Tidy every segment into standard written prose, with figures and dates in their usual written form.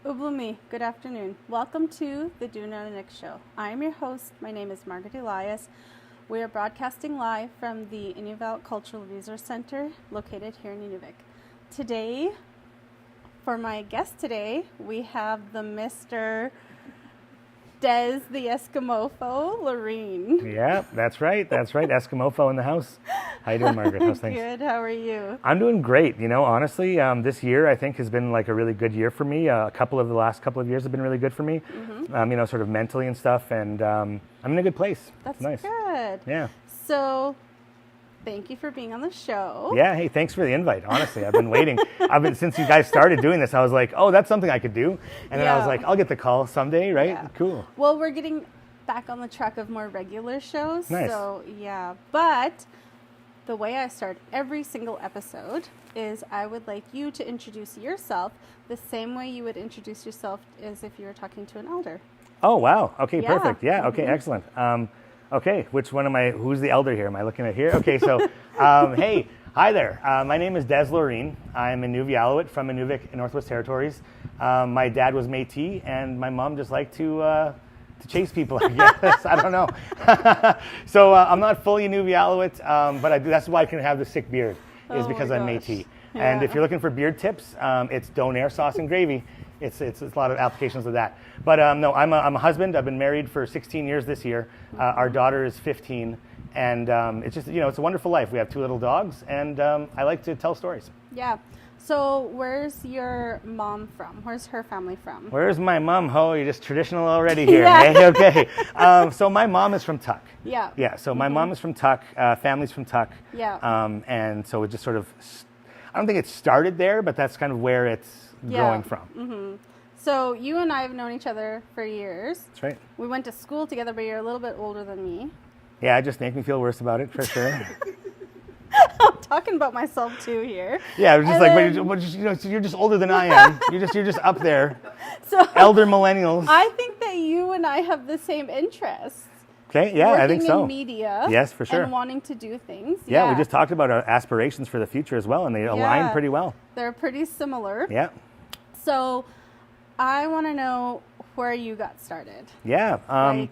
Ublumi, good afternoon. Welcome to the Tunnganarniq Show. I am your host. My name is Margaret Elias. We are broadcasting live from the Inuvialuit Cultural Resource Center located here in Inuvik. Today, for my guest today, we have the Mr. Dez the Eskimofo Loreen. Yeah, that's right. Eskimofo in the house. How you doing, Margaret? How's things? Good. How are you? I'm doing great. You know, honestly, this year I think has been like a really good year for me. The last couple of years have been really good for me. Mm-hmm. You know, sort of mentally and stuff. And I'm in a good place. That's nice. Good. Yeah. So, thank you for being on the show. Yeah. Hey, thanks for the invite. Honestly, I've been waiting. Since you guys started doing this, I was like, oh, that's something I could do. And then I was like, I'll get the call someday, right? Yeah. Cool. Well, we're getting back on the track of more regular shows. Nice. So, yeah. But the way I start every single episode is I would like you to introduce yourself the same way you would introduce yourself as if you were talking to an elder. Oh, wow. Okay, yeah. Perfect. Yeah, okay, excellent. Okay, who's the elder here? Am I looking at here? Okay, so, hey, hi there. My name is Dez Loreen. I'm Inuvialuit from Inuvik in Northwest Territories. My dad was Métis, and my mom just liked to chase people, I guess. I don't know. So I'm not fully Inuvialuit, but that's why I can have the sick beard, is because I'm Métis. Yeah. And if you're looking for beard tips, it's donair sauce and gravy. It's a lot of applications of that. But no, I'm a husband. I've been married for 16 years this year. Our daughter is 15. And it's just, it's a wonderful life. We have 2 little dogs, and I like to tell stories. Yeah. So where's your mom from? Where's her family from? Where's my mom? Oh, you're just traditional already here. Yeah. Hey? Okay. So my mom is from Tuck. Yeah. Yeah. So my mom is from Tuck. Family's from Tuck. Yeah. And so it just sort of, I don't think it started there, but that's kind of where it's growing from. Mm-hmm. So you and I have known each other for years. That's right. We went to school together, but you're a little bit older than me. Yeah, it just makes me feel worse about it, for sure. I'm talking about myself too here. Yeah, it's just you're just older than I am. You're just up there. So elder millennials. I think that you and I have the same interests. Okay, yeah, I think so. Working in media. Yes, for sure. And wanting to do things. Yeah, we just talked about our aspirations for the future as well, and they align pretty well. They're pretty similar. Yeah. So I want to know where you got started. Yeah.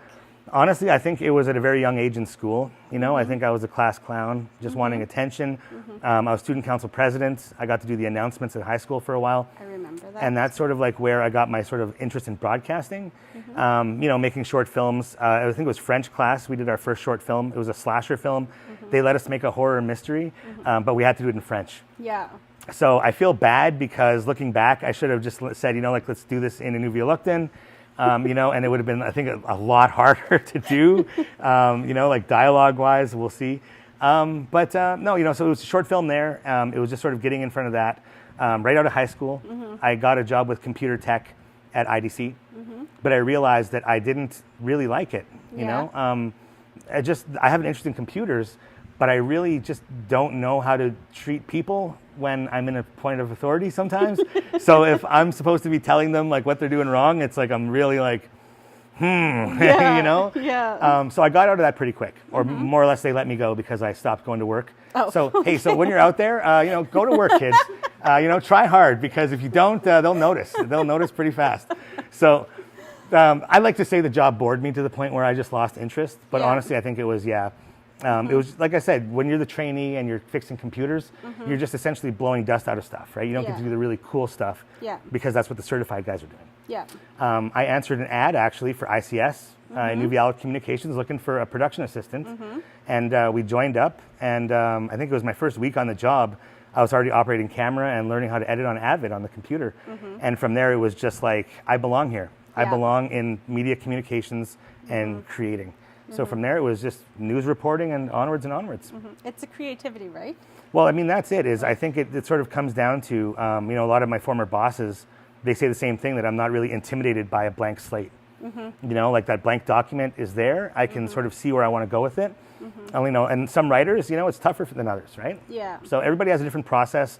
Honestly, I think it was at a very young age in school. I think I was a class clown, just wanting attention. I was student council president. I got to do the announcements at high school for a while. I remember that. And that's sort of like where I got my sort of interest in broadcasting. Making short films. I think it was French class. We did our first short film. It was a slasher film. They let us make a horror mystery, but we had to do it in French. Yeah. So I feel bad because looking back, I should have just said, let's do this in Inuvialuit. And it would have been, I think, a lot harder to do, like dialogue-wise, we'll see. No, so it was a short film there. It was just sort of getting in front of that. right out of high school. I got a job with computer tech at IDC, but I realized that I didn't really like it. You know, I have an interest in computers, but I really just don't know how to treat people when I'm in a point of authority sometimes. So if I'm supposed to be telling them like what they're doing wrong, it's like I'm really like, you know? Yeah. So I got out of that pretty quick, or more or less they let me go because I stopped going to work. Oh. So, hey, so when you're out there, you know, go to work, kids. You know, try hard, because if you don't, they'll notice. They'll notice pretty fast. So I like to say the job bored me to the point where I just lost interest. But honestly, I think it was, it was, like I said, when you're the trainee and you're fixing computers, you're just essentially blowing dust out of stuff, right? You don't get to do the really cool stuff because that's what the certified guys are doing. Yeah. I answered an ad actually for ICS, Inuvialuit Communications, looking for a production assistant. And we joined up, and I think it was my first week on the job. I was already operating camera and learning how to edit on Avid on the computer. And from there, it was just like, I belong here. I belong in media communications and creating. So from there, it was just news reporting and onwards and onwards. It's a creativity, right? Well, I mean, that's it. I think it sort of comes down to, you know, a lot of my former bosses, they say the same thing, that I'm not really intimidated by a blank slate. You know, like that blank document is there. I can sort of see where I want to go with it. You know, and some writers, you know, it's tougher than others, right? Yeah. So everybody has a different process.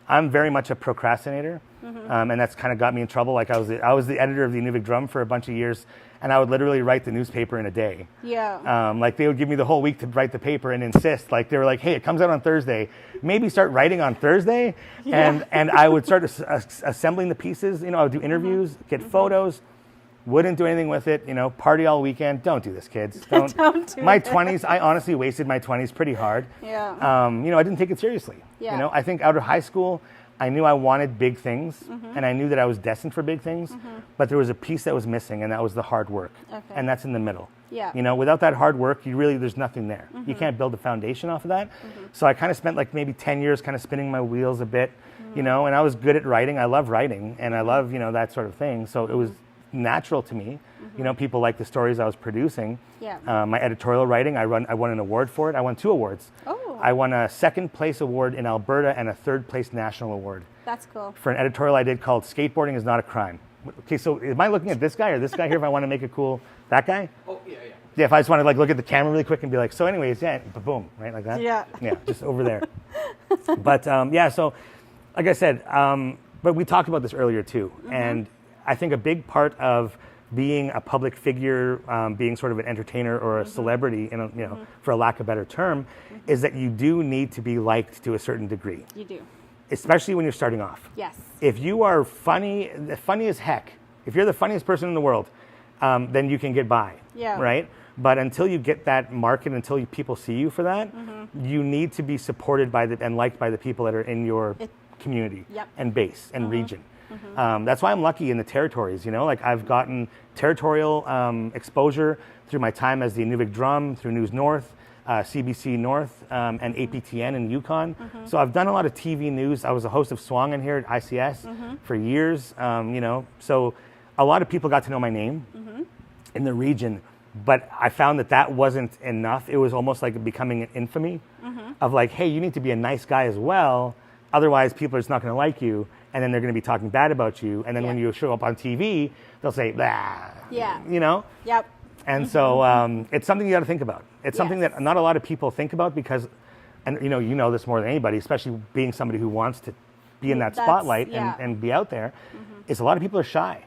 I'm very much a procrastinator, and that's kind of got me in trouble. Like I was the editor of the Inuvik Drum for a bunch of years, and I would literally write the newspaper in a day. Yeah. Like they would give me the whole week to write the paper and insist. Like they were like, "Hey, it comes out on Thursday. Maybe start writing on Thursday." And I would start assembling the pieces. You know, I would do interviews, get photos. Wouldn't do anything with it. You know, party all weekend. Don't do this, kids. Don't do my 20s. I honestly wasted my 20s pretty hard. Yeah. You know, I didn't take it seriously. Yeah. You know, I think out of high school, I knew I wanted big things, and I knew that I was destined for big things, but there was a piece that was missing, and that was the hard work. Okay. And that's in the middle. Yeah. You know, without that hard work, there's nothing there. You can't build a foundation off of that. So I kind of spent like maybe 10 years kind of spinning my wheels a bit, you know, and I was good at writing. I love writing, and I love, you know, that sort of thing. So it was natural to me. You know, people like the stories I was producing. Yeah. My editorial writing, I won an award for it. I won 2 awards. Oh. I won a 2nd place award in Alberta and a 3rd place national award. That's cool. For an editorial I did called "Skateboarding is Not a Crime." Okay, so am I looking at this guy or this guy here if I want to make it cool? That guy? Oh, yeah. Yeah, if I just want to like look at the camera really quick and be like, so anyways, boom, right, like that? Yeah. Yeah, just over there. But so like I said, but we talked about this earlier too. And I think a big part of being a public figure, being sort of an entertainer or a celebrity, you know, for a lack of a better term, is that you do need to be liked to a certain degree. You do. Especially when you're starting off. Yes. If you are funny as heck, if you're the funniest person in the world, then you can get by. Yeah. Right? But until you get that market, until people see you for that, you need to be supported by and liked by the people that are in your community and base and region. That's why I'm lucky in the territories, you know, like I've gotten territorial exposure through my time as the Inuvik Drum, through News North, CBC North, and APTN in Yukon. So I've done a lot of TV news. I was a host of Swang in here at ICS for years, you know, so a lot of people got to know my name in the region, but I found that wasn't enough. It was almost like becoming an infamy of like, hey, you need to be a nice guy as well. Otherwise, people are just not going to like you, and then they're going to be talking bad about you. And then when you show up on TV, they'll say, blah. Yeah. You know? Yep. And so it's something you got to think about. It's something that not a lot of people think about because, and you know this more than anybody, especially being somebody who wants to be in that spotlight and be out there, is a lot of people are shy.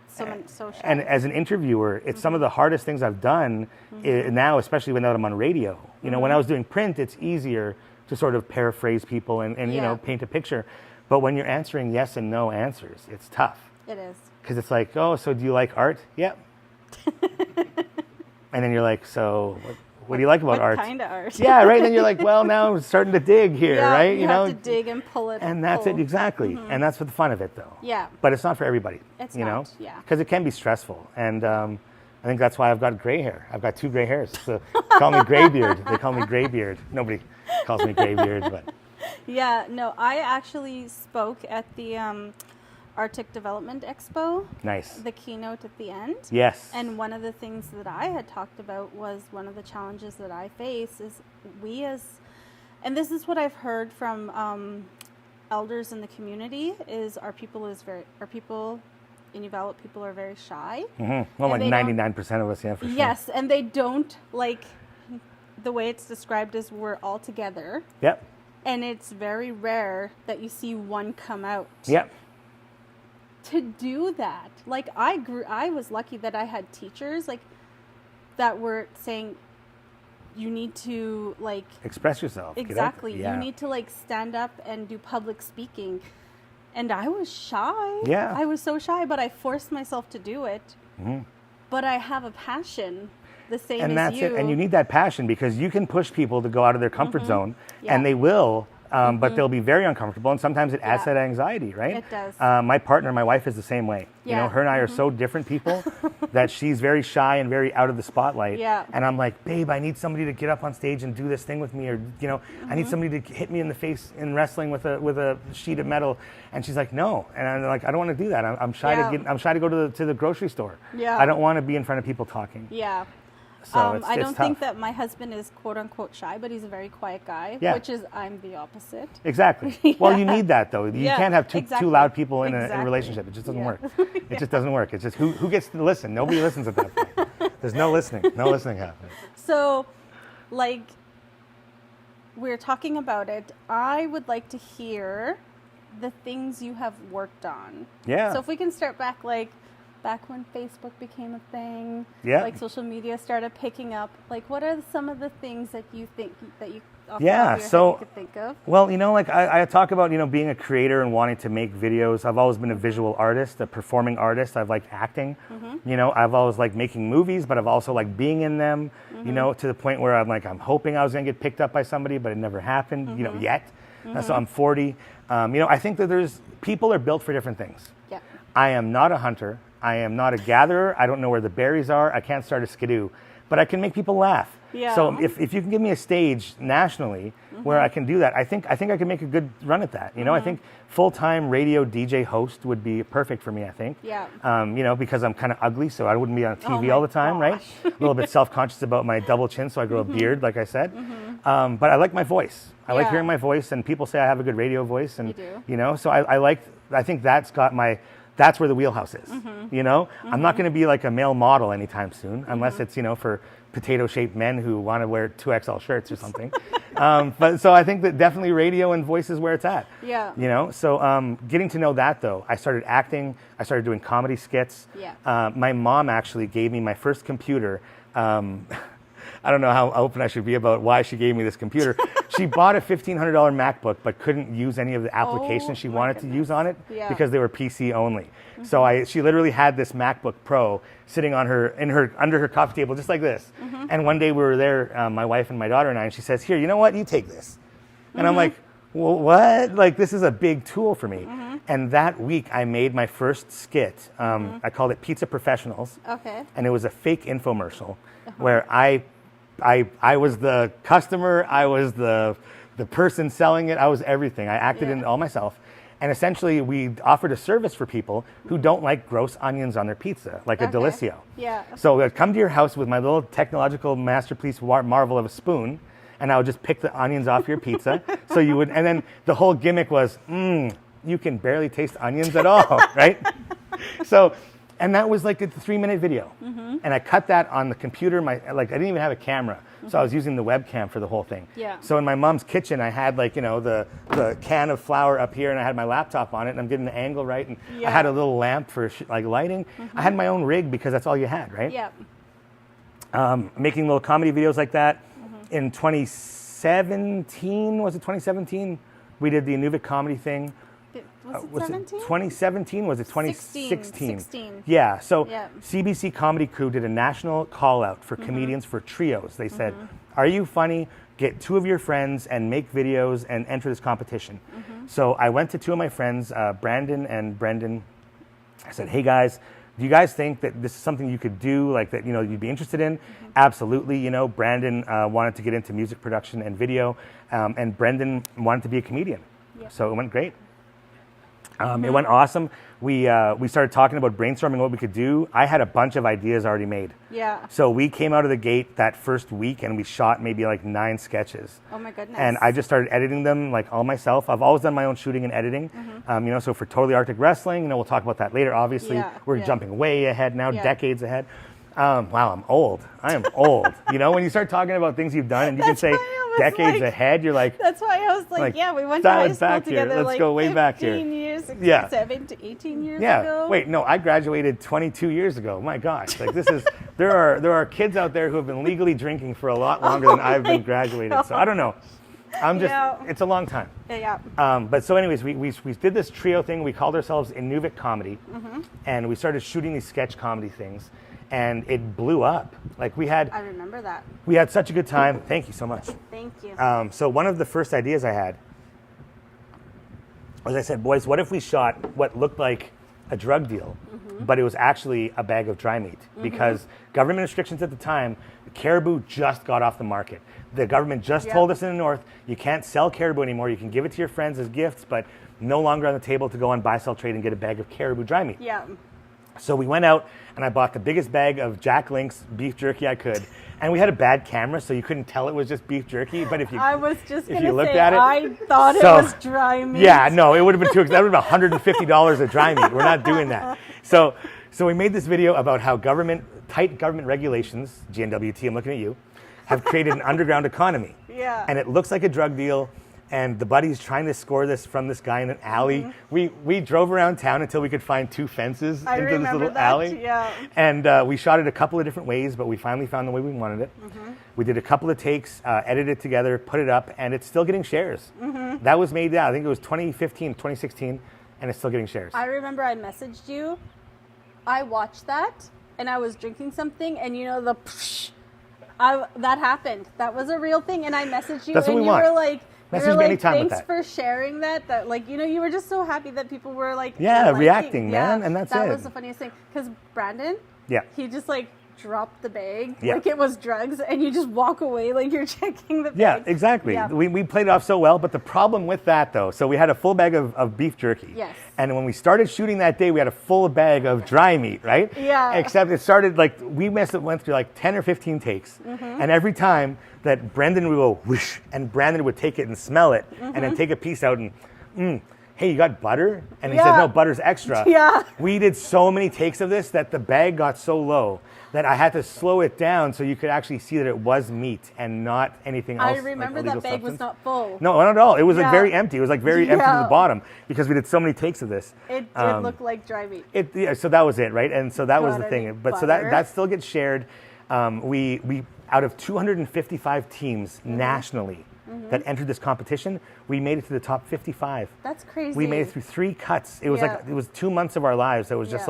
So shy. And as an interviewer, it's some of the hardest things I've done now, especially when I'm on radio. You know, when I was doing print, it's easier to sort of paraphrase people and you know, paint a picture. But when you're answering yes and no answers, it's tough. It is. Because it's like, oh, so do you like art? Yep. And then you're like, so what do you like about art? What kind of art? Yeah, right. And then you're like, well, now I'm starting to dig here, right? You have to dig and pull it. And that's it, exactly. And that's what the fun of it, though. Yeah. But it's not for everybody. It's you not, know? yeah. Because it can be stressful. And I think that's why I've got gray hair. I've got 2 gray hairs. So call me Graybeard. They call me Graybeard. Nobody calls me Graybeard, but. Yeah, no, I actually spoke at the Arctic Development Expo. Nice. The keynote at the end. Yes. And one of the things that I had talked about was one of the challenges that I face is and this is what I've heard from elders in the community is our people, Inuvialuit people are very shy. Well, like 99% of us, yeah, for sure. Yes, and they don't like, the way it's described is we're all together. Yep. And it's very rare that you see one come out. Yep. To do that, like I was lucky that I had teachers like that were saying, you need to like express yourself. Exactly. Yeah. You need to like stand up and do public speaking. And I was shy. Yeah. I was so shy, but I forced myself to do it. But I have a passion the same and as that's you. it. And you need that passion because you can push people to go out of their comfort zone, and they will. But they'll be very uncomfortable, and sometimes it adds that anxiety, right? It does. My partner, my wife, is the same way. You know, her and I are so different people that she's very shy and very out of the spotlight. Yeah. And I'm like, babe, I need somebody to get up on stage and do this thing with me, or you know, I need somebody to hit me in the face in wrestling with a sheet of metal. And she's like, no. And I'm like, I don't want to do that. I'm shy I'm shy to go to the grocery store. Yeah. I don't want to be in front of people talking. Yeah. So I don't it's think tough. that my husband is quote unquote shy, but he's a very quiet guy, which is I'm the opposite. Exactly. Well, you need that though. You can't have two loud people in a relationship. It just doesn't work. It just doesn't work. It's just who gets to listen? Nobody listens at that point. There's no listening. No listening happening. So, like, we're talking about it. I would like to hear the things you have worked on. Yeah. So if we can start back when Facebook became a thing, like social media started picking up, like what are some of the things that you think that you off the top of your head you could think of? Well, you know, like I talk about, you know, being a creator and wanting to make videos. I've always been a visual artist, a performing artist. I've liked acting. You know, I've always liked making movies, but I've also liked being in them, you know, to the point where I'm hoping I was going to get picked up by somebody, but it never happened, you know, yet. So I'm 40. You know, I think that people are built for different things. Yeah. I am not a hunter. I am not a gatherer. I don't know where the berries are. I can't start a skidoo, but I can make people laugh. Yeah. So if you can give me a stage nationally where I can do that, I think I can make a good run at that. You know, I think full-time radio DJ host would be perfect for me, I think. Yeah. You know, because I'm kind of ugly, so I wouldn't be on TV all the time, right? A little bit self-conscious about my double chin, so I grow a beard, like I said. But I like my voice. I like hearing my voice, and people say I have a good radio voice, and you know, so I think that's where the wheelhouse is. You know, I'm not going to be like a male model anytime soon, unless it's, you know, for potato-shaped men who want to wear 2XL shirts or something. But so I think that definitely radio and voice is where it's at. Yeah. You know, so getting to know that though, I started acting. I started doing comedy skits. Yeah. My mom actually gave me my first computer. I don't know how open I should be about why she gave me this computer. She bought a $1,500 MacBook, but couldn't use any of the applications she wanted to use on it because they were PC only. So she literally had this MacBook Pro sitting on under her coffee table, just like this. And one day we were there, my wife and my daughter and I, and she says, "Here, you know what? You take this." And I'm like, well, what? Like, this is a big tool for me. And that week I made my first skit. I called it Pizza Professionals. Okay. And it was a fake infomercial where I was the customer, I was the person selling it, I was everything. I acted in it all myself. And essentially we offered a service for people who don't like gross onions on their pizza, like a Delissio. Yeah. So I'd come to your house with my little technological masterpiece marvel of a spoon, and I would just pick the onions off your pizza. So you would, and then the whole gimmick was, you can barely taste onions at all, right? So, and that was like a 3-minute video. And I cut that on the computer. I didn't even have a camera. So I was using the webcam for the whole thing. Yeah. So in my mom's kitchen, I had like, you know, the can of flour up here, and I had my laptop on it, and I'm getting the angle right. And I had a little lamp for like lighting. I had my own rig because that's all you had, right? Yeah. Making little comedy videos like that. In 2017, was it 2017? We did the Inuvik comedy thing. Was it 17? 2017? Was it 2016? 16. Yeah. So CBC Comedy Crew did a national call out for comedians for trios. They said, "Are you funny? Get 2 of your friends and make videos and enter this competition." So I went to 2 of my friends, Brandon and Brendan. I said, "Hey guys, do you guys think that this is something you could do, like that, you know, you'd be interested in?" Absolutely. You know, Brandon wanted to get into music production and video, and Brendan wanted to be a comedian. So it went great. It went awesome. We started talking about brainstorming what we could do. I had a bunch of ideas already made. Yeah. So we came out of the gate that first week and we shot maybe like 9 sketches. Oh my goodness. And I just started editing them like all myself. I've always done my own shooting and editing. So for Totally Arctic Wrestling, we'll talk about that later. Obviously, we're jumping way ahead now, decades ahead. Wow, I'm old. I am old. When you start talking about things you've done and you can say decades ahead, you're like. That's why I was like, we went to high school together. Let's go way back here. 15 years, 7 to 18 years ago. Wait, no, I graduated 22 years ago. My gosh, like this is there are kids out there who have been legally drinking for a lot longer than I've been graduated. So I don't know. I'm just, it's a long time. Yeah. But so anyways, we did this trio thing. We called ourselves Inuvik Comedy. And we started shooting these sketch comedy things. And it blew up. I remember that. We had such a good time. Thank you so much. Thank you. So one of the first ideas I had was I said, boys, what if we shot what looked like a drug deal, but it was actually a bag of dry meat? Because government restrictions at the time, caribou just got off the market. The government just told us in the north, you can't sell caribou anymore. You can give it to your friends as gifts, but no longer on the table to go on buy, sell, trade and get a bag of caribou dry meat. Yeah. So we went out and I bought the biggest bag of Jack Link's beef jerky I could. And we had a bad camera, so you couldn't tell it was just beef jerky. But if you I was just going to say, at it, I thought it was dry meat. Yeah, no, it would have been too expensive. That would have been $150 of dry meat. We're not doing that. So we made this video about how tight government regulations, GNWT, I'm looking at you, have created an underground economy. Yeah. And it looks like a drug deal. And the buddy's trying to score this from this guy in an alley. We drove around town until we could find 2 fences into this little alley. Yeah. And we shot it a couple of different ways, but we finally found the way we wanted it. We did a couple of takes, edited it together, put it up, and it's still getting shares. That was made, I think it was 2015, 2016, and it's still getting shares. I remember I messaged you. I watched that, and I was drinking something, and the psh, that happened. That was a real thing, and I messaged you, That's and what we you want. were like, Message me anytime with thanks that. for sharing that. You were just so happy that people were reacting, man, and that's it. That was the funniest thing. Because Brandon, he just dropped the bag like it was drugs, and you just walk away like you're checking the bag. Yeah, exactly. Yeah. We played it off so well, but the problem with that, though, so we had a full bag of beef jerky. Yes. And when we started shooting that day, we had a full bag of dry meat, right? Yeah. Except it started we went through 10 or 15 takes, and every time that Brendan would go whoosh, and Brandon would take it and smell it, and then take a piece out and, hey, you got butter? And he said, no, butter's extra. Yeah. We did so many takes of this that the bag got so low that I had to slow it down so you could actually see that it was meat and not anything else. I remember that bag was not full. No, not at all. It was very empty. It was very empty to the bottom because we did so many takes of this. It did look like dry meat. So that was it, right? And so that was the thing. But so that still gets shared. We out of 255 teams nationally that entered this competition, we made it to the top 55. That's crazy. We made it through 3 cuts. It was it was 2 months of our lives. That was just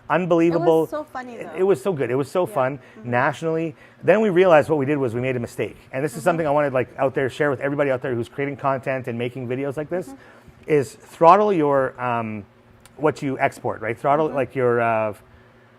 unbelievable. It was so funny, though. It was so good. It was so fun nationally. Then we realized what we did was we made a mistake. And this is something I wanted out there, share with everybody out there who's creating content and making videos like this, is throttle your, what you export, right? Throttle your,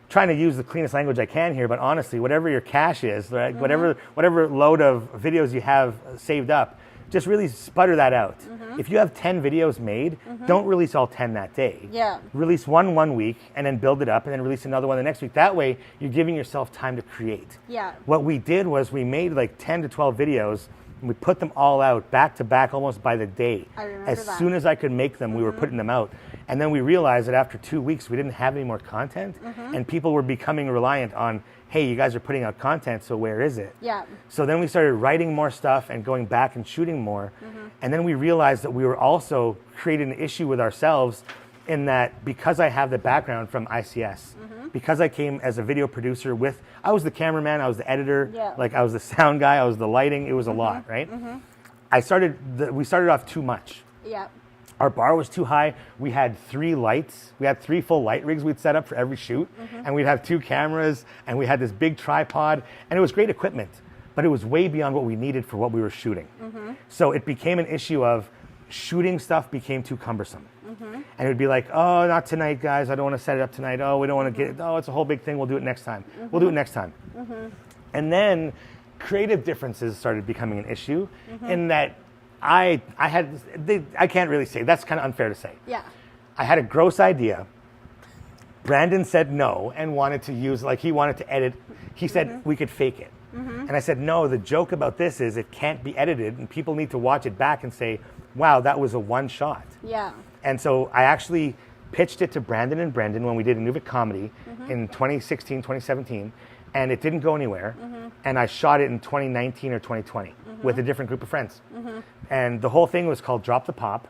trying to use the cleanest language I can here, but honestly, whatever your cache is, right? Whatever load of videos you have saved up, just really sputter that out. If you have 10 videos made, don't release all 10 that day. Yeah. Release one week and then build it up and then release another one the next week. That way, you're giving yourself time to create. Yeah. What we did was we made 10 to 12 videos and we put them all out back to back almost by the day. I remember as that. soon as I could make them, we were putting them out. And then we realized that after 2 weeks, we didn't have any more content and people were becoming reliant on, hey, you guys are putting out content, so where is it? Yeah. So then we started writing more stuff and going back and shooting more. And then we realized that we were also creating an issue with ourselves in that because I have the background from ICS, because I came as a video producer I was the cameraman, I was the editor, I was the sound guy, I was the lighting, it was a lot, right? We started off too much. Yeah. Our bar was too high. We had 3 lights. We had 3 full light rigs we'd set up for every shoot. And we'd have 2 cameras and we had this big tripod and it was great equipment, but it was way beyond what we needed for what we were shooting. So it became an issue of shooting stuff became too cumbersome. And it would be like, oh, not tonight, guys. I don't want to set it up tonight. Oh, we don't want to get it. Oh, it's a whole big thing. We'll do it next time. We'll do it next time. And then creative differences started becoming an issue in that I can't really say, that's kind of unfair to say. Yeah. I had a gross idea. Brandon said no and wanted to use, like he wanted to edit. He said we could fake it. And I said, no, the joke about this is it can't be edited and people need to watch it back and say, wow, that was a one shot. Yeah. And so I actually pitched it to Brandon and Brendan when we did Inuvik comedy in 2016, 2017, and it didn't go anywhere. And I shot it in 2019 or 2020 with a different group of friends. And the whole thing was called Drop the Pop.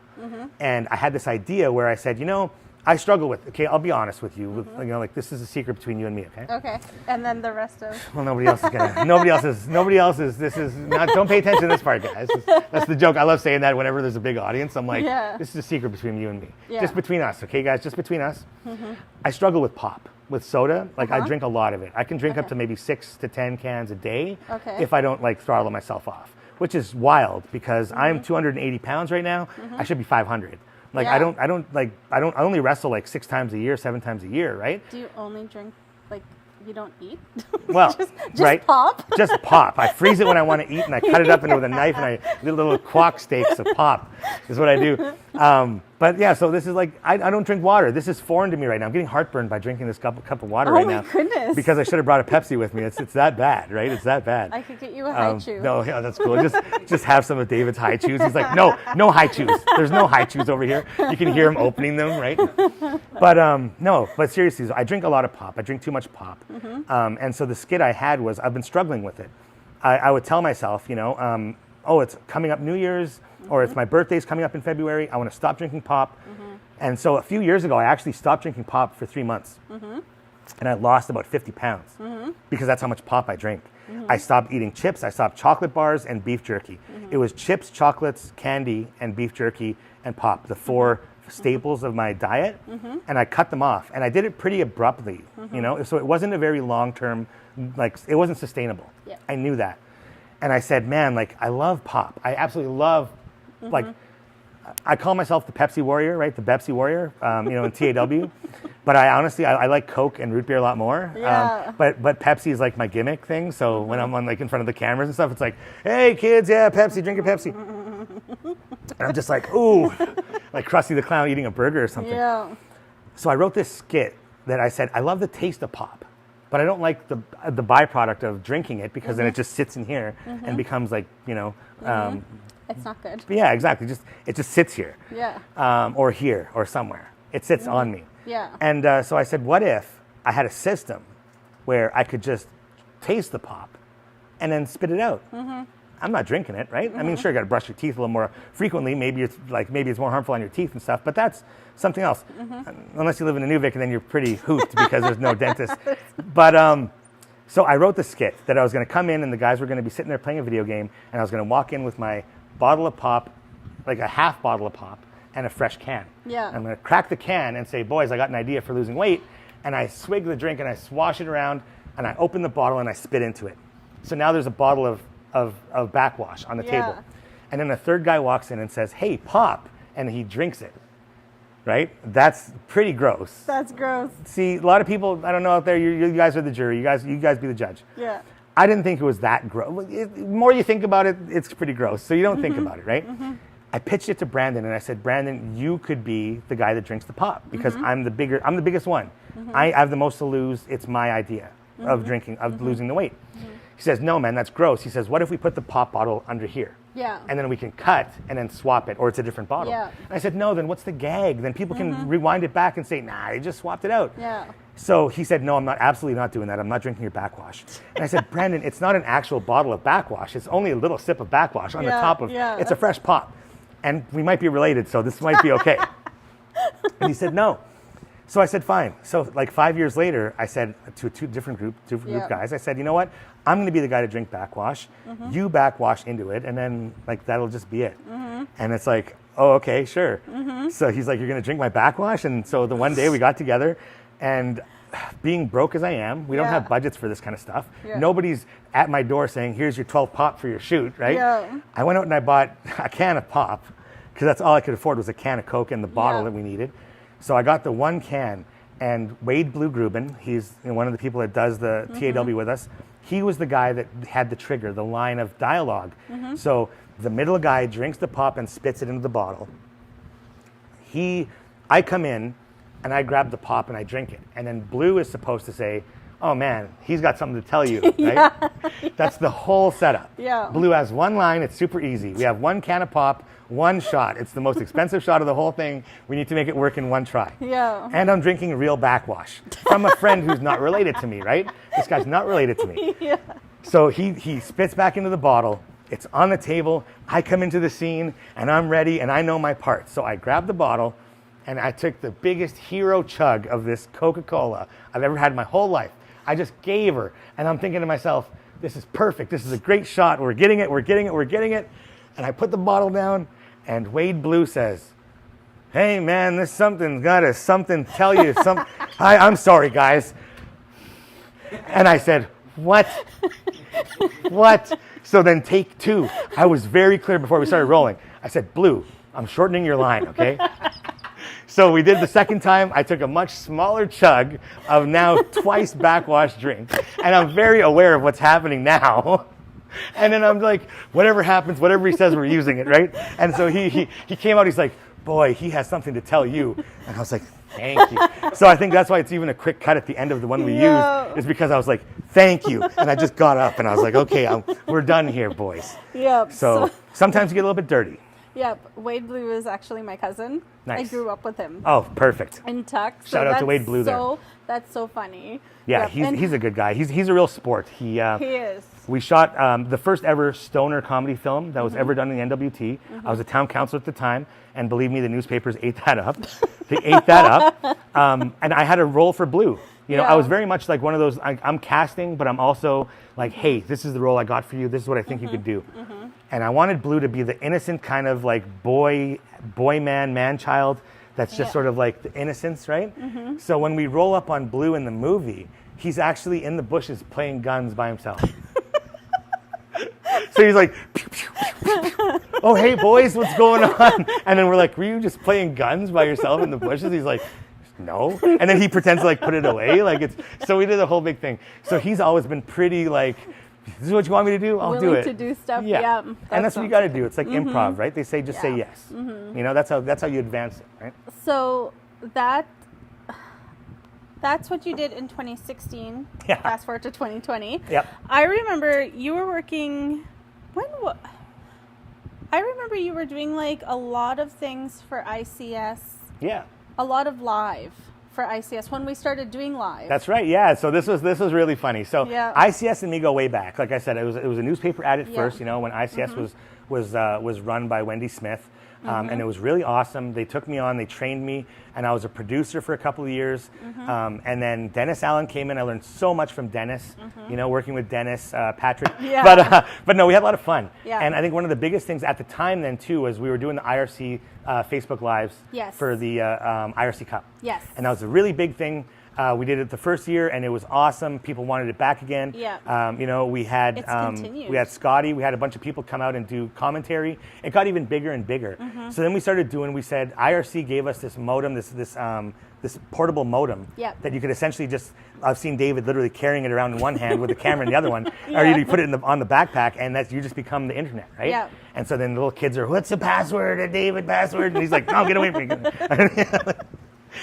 And I had this idea where I said, you know, I struggle with, okay, I'll be honest with you, with, you know, like this is a secret between you and me, okay? Okay, and then the rest of... Well, nobody else is, this is not, don't pay attention to this part, guys. That's the joke. I love saying that whenever there's a big audience. I'm like, this is a secret between you and me. Just between us, okay, guys, just between us. I struggle with pop, with soda. Like I drink a lot of it. I can drink up to maybe 6 to 10 cans a day if I don't like throttle myself off, which is wild because I'm 280 pounds right now. I should be 500. Like I only wrestle like 6 times a year, 7 times a year, right? Do you only drink, like, you don't eat? Well, just right? Pop? Just pop. I freeze it when I want to eat and I cut it up into with a knife and I little quack steaks of pop is what I do. But yeah, so this is like, I don't drink water. This is foreign to me right now. I'm getting heartburn by drinking this cup of water right now. Oh my goodness. Because I should have brought a Pepsi with me. It's that bad, right? It's that bad. I could get you a high chew. No, yeah, that's cool. Just have some of David's high chews. He's like, no high chews. There's no high chews over here. You can hear him opening them, right? But seriously, so I drink a lot of pop. I drink too much pop. And so the skit I had was, I've been struggling with it. I would tell myself, you know, oh, it's coming up New Year's, or it's my birthday's coming up in February. I want to stop drinking pop. And so a few years ago, I actually stopped drinking pop for 3 months. And I lost about 50 pounds because that's how much pop I drink. I stopped eating chips. I stopped chocolate bars and beef jerky. It was chips, chocolates, candy, and beef jerky and pop, the 4 staples of my diet. And I cut them off. And I did it pretty abruptly, you know? So it wasn't a very long-term, like, it wasn't sustainable. I knew that. And I said, man, like, I love pop. I absolutely love, like, I call myself the Pepsi warrior, right? The Pepsi warrior, you know, in TAW. But I honestly, I like Coke and root beer a lot more. But Pepsi is like my gimmick thing. So when I'm on, like, in front of the cameras and stuff, it's like, hey kids, yeah, Pepsi, drink your Pepsi. And I'm just like, ooh, like Krusty the Clown eating a burger or something. So I wrote this skit that I said, I love the taste of pop, but I don't like the byproduct of drinking it because then it just sits in here and becomes like, you know, it's not good. Yeah, exactly. It just sits here. Or here or somewhere. It sits on me. And so I said, what if I had a system where I could just taste the pop and then spit it out? I'm not drinking it, right? I mean, sure, you got to brush your teeth a little more frequently. Maybe it's more harmful on your teeth and stuff, but that's something else. Unless you live in Inuvik, and then you're pretty hooped because there's no dentist. But so I wrote the skit that I was going to come in and the guys were going to be sitting there playing a video game, and I was going to walk in with my bottle of pop, like a half bottle of pop, and a fresh can. I'm going to crack the can and say, boys, I got an idea for losing weight. And I swig the drink and I swash it around and I open the bottle and I spit into it. So now there's a bottle of backwash on the table. And then a third guy walks in and says, hey, pop, and he drinks it. Right? That's pretty gross. That's gross. See, a lot of people, I don't know out there, you guys are the jury. You guys be the judge. I didn't think it was that gross. The more you think about it, it's pretty gross. So you don't think about it, right? I pitched it to Brandon and I said, Brandon, you could be the guy that drinks the pop because I'm the biggest one. I have the most to lose. It's my idea of drinking, of losing the weight. He says, no, man, that's gross. He says, what if we put the pop bottle under here? And then we can cut and then swap it, or it's a different bottle. And I said, no, then what's the gag? Then people can rewind it back and say, nah, you just swapped it out. So he said, no, I'm absolutely not doing that. I'm not drinking your backwash. And I said, Brandon, it's not an actual bottle of backwash. It's only a little sip of backwash on the top of, it's a fresh pop. And we might be related, so this might be okay. And he said, no. So I said, fine. So like 5 years later, I said to two different group guys, I said, you know what? I'm going to be the guy to drink backwash. You backwash into it, and then like that'll just be it. And it's like, oh, okay, sure. So he's like, you're going to drink my backwash? And so the one day we got together, and being broke as I am, we don't have budgets for this kind of stuff. Nobody's at my door saying, here's your 12 pop for your shoot, right? I went out and I bought a can of pop because that's all I could afford was a can of Coke and the bottle that we needed. So I got the one can, and Wade Blue Gruben, he's one of the people that does the TAW with us, he was the guy that had the trigger, the line of dialogue. So the middle guy drinks the pop and spits it into the bottle. He I come in and I grab the pop and I drink it. And then Blue is supposed to say, oh man, he's got something to tell you, right? Yeah. That's the whole setup. Yeah. Blue has one line, it's super easy. We have one can of pop, one shot. It's the most expensive shot of the whole thing. We need to make it work in one try. Yeah. And I'm drinking real backwash from a friend who's not related to me, right? This guy's not related to me. Yeah. So he spits back into the bottle. It's on the table. I come into the scene and I'm ready and I know my part. So I grab the bottle and I took the biggest hero chug of this Coca-Cola I've ever had in my whole life. I just gave her and I'm thinking to myself, this is perfect. This is a great shot. We're getting it. We're getting it. We're getting it. And I put the bottle down and Wade Blue says, hey man, this something's got to something tell you. I'm sorry guys. And I said, what? What? So then take two. I was very clear before we started rolling. I said, Blue, I'm shortening your line, okay? So we did the second time. I took a much smaller chug of now twice backwash drink. And I'm very aware of what's happening now. And then I'm like, whatever happens, whatever he says, we're using it, right? And so he came out, he's like, boy, he has something to tell you. And I was like, thank you. So I think that's why it's even a quick cut at the end of the one we used, is because I was like, thank you. And I just got up and I was like, okay, we're done here, boys. Yep. So sometimes you get a little bit dirty. Yep. Wade Blue is actually my cousin. Nice. I grew up with him. Oh, perfect. In Tuck. Shout out to Wade Blue there. That's so funny. Yeah, Yep. he's a good guy. He's a real sport. He is. We shot the first ever stoner comedy film that was ever done in the NWT. I was a town council at the time, and believe me, the newspapers ate that up. They ate that up. And I had a role for Blue. You know, I was very much like one of those, I'm casting, but I'm also like, hey, this is the role I got for you. This is what I think you could do. And I wanted Blue to be the innocent kind of like man child that's just sort of like the innocence, right? So when we roll up on Blue in the movie, he's actually in the bushes playing guns by himself. So he's like, pew, pew, pew, pew. Oh, hey, boys, what's going on? And then we're like, were you just playing guns by yourself in the bushes? He's like, no. And then he pretends to like put it away. So we did a whole big thing. So he's always been pretty like, this is what you want me to do? I'll do it. To do stuff. Yeah. And that's what you got to do. It's like improv, right? They say, just say yes. You know, that's how you advance it, right? So that's what you did in 2016. Yeah. Fast forward to 2020. Yep. I remember you were working, I remember you were doing like a lot of things for ICS. Yeah. A lot of live for ICS when we started doing live. That's right. Yeah. So this was really funny. So Yeah. ICS and me go way back. Like I said, it was a newspaper ad at first. You know, when ICS was run by Wendy Smith, and it was really awesome. They took me on. They trained me, and I was a producer for a couple of years. And then Dennis Allen came in. I learned so much from Dennis. You know, working with Dennis, Patrick. Yeah. But no, we had a lot of fun. Yeah. And I think one of the biggest things at the time then too was we were doing the IRC Facebook Lives for the IRC Cup. Yes. And that was a really big thing. We did it the first year, and it was awesome. People wanted it back again. Yeah. You know, we had Scotty. We had a bunch of people come out and do commentary. It got even bigger and bigger. So then we said IRC gave us this modem, this portable modem that you could essentially just. I've seen David literally carrying it around in one hand with the camera in the other one, or you put it on the backpack, and you just become the internet, right? Yeah. And so then the little kids are, what's the password? A David password? And he's like, no, get away from me.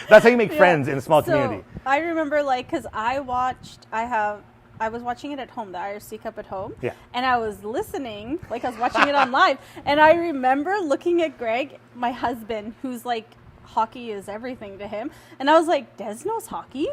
That's how you make friends in a small community. I remember, like, because I was watching it at home, the IRC Cup at home. Yeah. And I was listening, like I was watching it on live. And I remember looking at Greg, my husband, who's like, hockey is everything to him. And I was like, Dez knows hockey?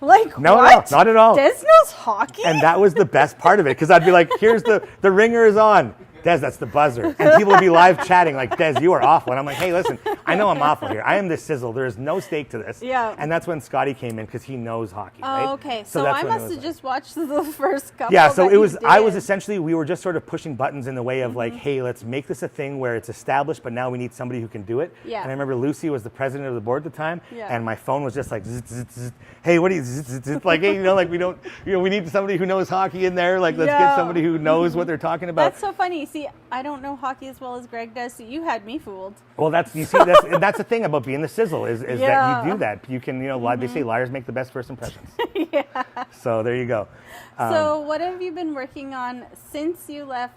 Like, no, what? No, not at all. Dez knows hockey? And that was the best part of it, because I'd be like, here's the ringer is on. Dez, that's the buzzer. And people would be live chatting like, Dez, you are awful. And I'm like, hey, listen, I know I'm awful here. I am the sizzle. There is no stake to this. Yeah. And that's when Scotty came in, because he knows hockey, right? Oh, okay. So I must have just watched the first couple. Yeah, so we were just sort of pushing buttons in the way of like, hey, let's make this a thing where it's established, but now we need somebody who can do it. Yeah. And I remember Lucy was the president of the board at the time, Yeah. and my phone was just like, zzz, zzz, zzz. Hey, what are you, zzz, zzz, zzz. Like, hey, you know, like we don't, you know, we need somebody who knows hockey in there. Like, let's get somebody who knows what they're talking about. That's so funny. See, I don't know hockey as well as Greg does, so you had me fooled. Well, that's the thing about being the sizzle is that you do that. You can, you know, they say liars make the best first impressions. Yeah. So there you go. So what have you been working on since you left?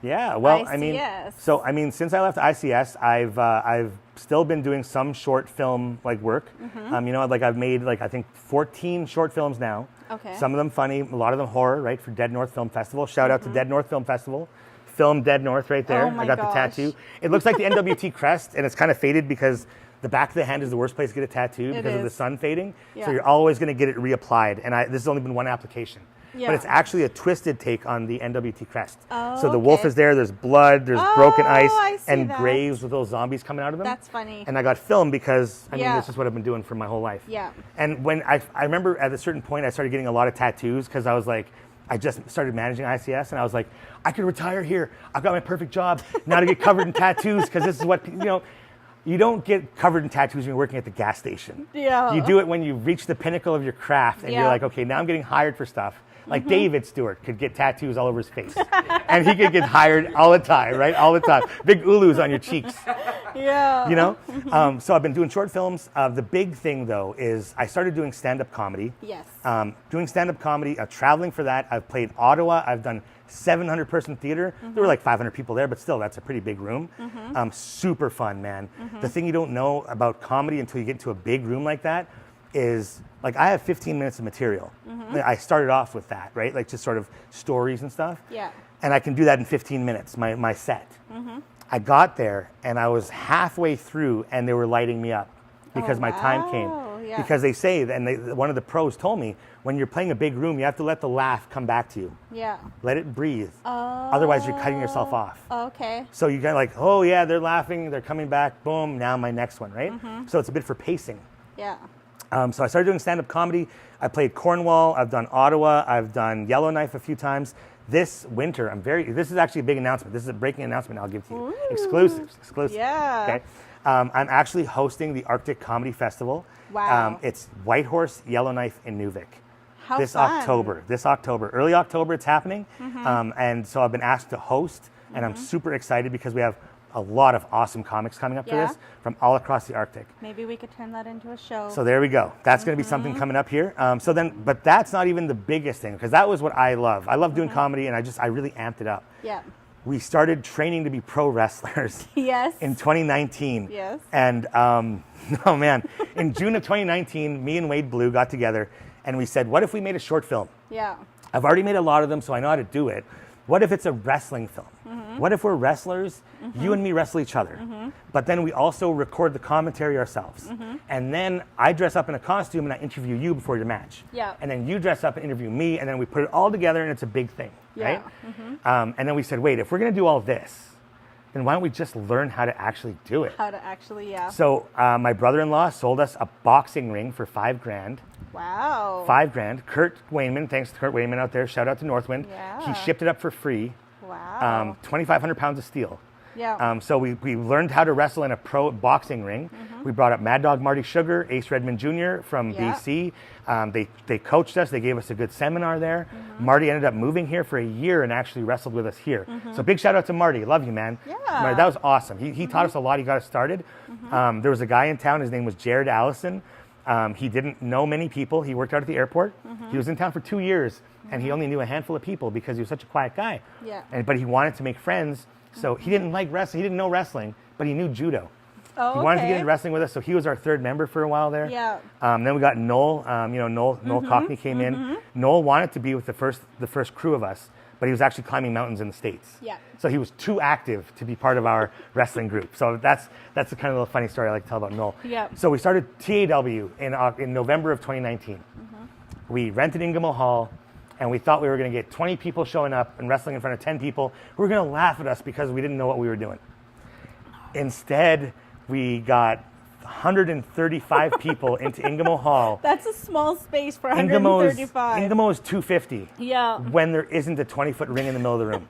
Yeah, well, ICS? I mean, since I left ICS, I've still been doing some short film like work. Like I've made like I think 14 short films now. Okay. Some of them funny, a lot of them horror, right? For Dead North Film Festival. Shout out to Dead North Film Festival. Film Dead North right there. Oh my I got gosh. the tattoo. It looks like the NWT crest, and it's kind of faded because the back of the hand is the worst place to get a tattoo because of the sun fading. Yeah. So you're always going to get it reapplied. And this has only been one application. Yeah. But it's actually a twisted take on the NWT crest. Oh, so the wolf is there, there's blood, there's broken I ice, see and that. graves with little zombies coming out of them. That's funny. And I got film because, I mean, Yeah. this is what I've been doing for my whole life. Yeah. And when I remember at a certain point, I started getting a lot of tattoos because I was like, I just started managing ICS, and I was like, I could retire here. I've got my perfect job now to get covered in tattoos because this is what, you don't get covered in tattoos when you're working at the gas station. Yeah. You do it when you reach the pinnacle of your craft and Yeah. you're like, okay, now I'm getting hired for stuff. Like David Stewart could get tattoos all over his face. And he could get hired all the time, right? All the time. Big ulus on your cheeks. Yeah. So I've been doing short films. The big thing, though, is I started doing stand-up comedy. Yes. Doing stand-up comedy, traveling for that. I've played Ottawa. I've done 700-person theater. There were like 500 people there, but still, that's a pretty big room. Super fun, man. The thing you don't know about comedy until you get into a big room like that is, like, I have 15 minutes of material. I started off with that, right? Like, just sort of stories and stuff. Yeah. And I can do that in 15 minutes, my set. I got there, and I was halfway through, and they were lighting me up because my time came. Yeah. Because they say, and one of the pros told me, when you're playing a big room, you have to let the laugh come back to you. Yeah. Let it breathe. Otherwise, you're cutting yourself off. Okay. So you got like, oh yeah, they're laughing, they're coming back, boom, now my next one, right? So it's a bit for pacing. Yeah. So I started doing stand-up comedy. I played Cornwall. I've done Ottawa. I've done Yellowknife a few times. This winter, this is actually a big announcement. This is a breaking announcement I'll give to you. Ooh. Exclusive. Yeah. Okay. I'm actually hosting the Arctic Comedy Festival. Wow. It's Whitehorse, Yellowknife, Inuvik. How This fun. October, early October, it's happening. And so I've been asked to host, and I'm super excited because we have a lot of awesome comics coming up for Yeah. this from all across the Arctic. Maybe we could turn that into a show. So there we go. That's going to be something coming up here. But that's not even the biggest thing, because that was what I love. I love doing comedy, and I really amped it up. Yeah. We started training to be pro wrestlers Yes. in 2019. Yes. And oh man, in June of 2019, me and Wade Blue got together, and we said, what if we made a short film? Yeah. I've already made a lot of them, so I know how to do it. What if it's a wrestling film? What if we're wrestlers, you and me wrestle each other, but then we also record the commentary ourselves. And then I dress up in a costume and I interview you before your match. Yeah. And then you dress up and interview me, and then we put it all together, and it's a big thing, Yeah. right? And then we said, wait, if we're going to do all this, then why don't we just learn how to actually do it? How to actually, yeah. So my brother-in-law sold us a boxing ring for $5,000. Wow. $5,000. Kurt Wayman, thanks to Kurt Wayman out there. Shout out to Northwind. Yeah. He shipped it up for free. Wow. 2,500 pounds of steel. Yeah. So we learned how to wrestle in a pro boxing ring. We brought up Mad Dog Marty Sugar, Ace Redmond Jr. from Yeah. BC. They coached us. They gave us a good seminar there. Marty ended up moving here for a year and actually wrestled with us here. So big shout out to Marty. Love you, man. Yeah. Marty, that was awesome. He taught us a lot. He got us started. There was a guy in town. His name was Jared Allison. He didn't know many people. He worked out at the airport. He was in town for 2 years, and he only knew a handful of people because he was such a quiet guy. Yeah. But he wanted to make friends, so he didn't like wrestling. He didn't know wrestling, but he knew judo. Oh, He wanted to get okay. into wrestling with us, so he was our third member for a while there. Yeah. Then we got Noel. Noel Cockney came in. Noel wanted to be with the first crew of us, but he was actually climbing mountains in the States. Yeah. So he was too active to be part of our wrestling group. So that's the kind of little funny story I like to tell about Noel. Yeah. So we started TAW in November of 2019. We rented Ingamo Hall, and we thought we were going to get 20 people showing up and wrestling in front of 10 people who were going to laugh at us because we didn't know what we were doing. Instead, we got 135 people into Ingamo Hall. That's a small space for Ingamo 135. is 250 Yeah. when there isn't a 20-foot ring in the middle of the room.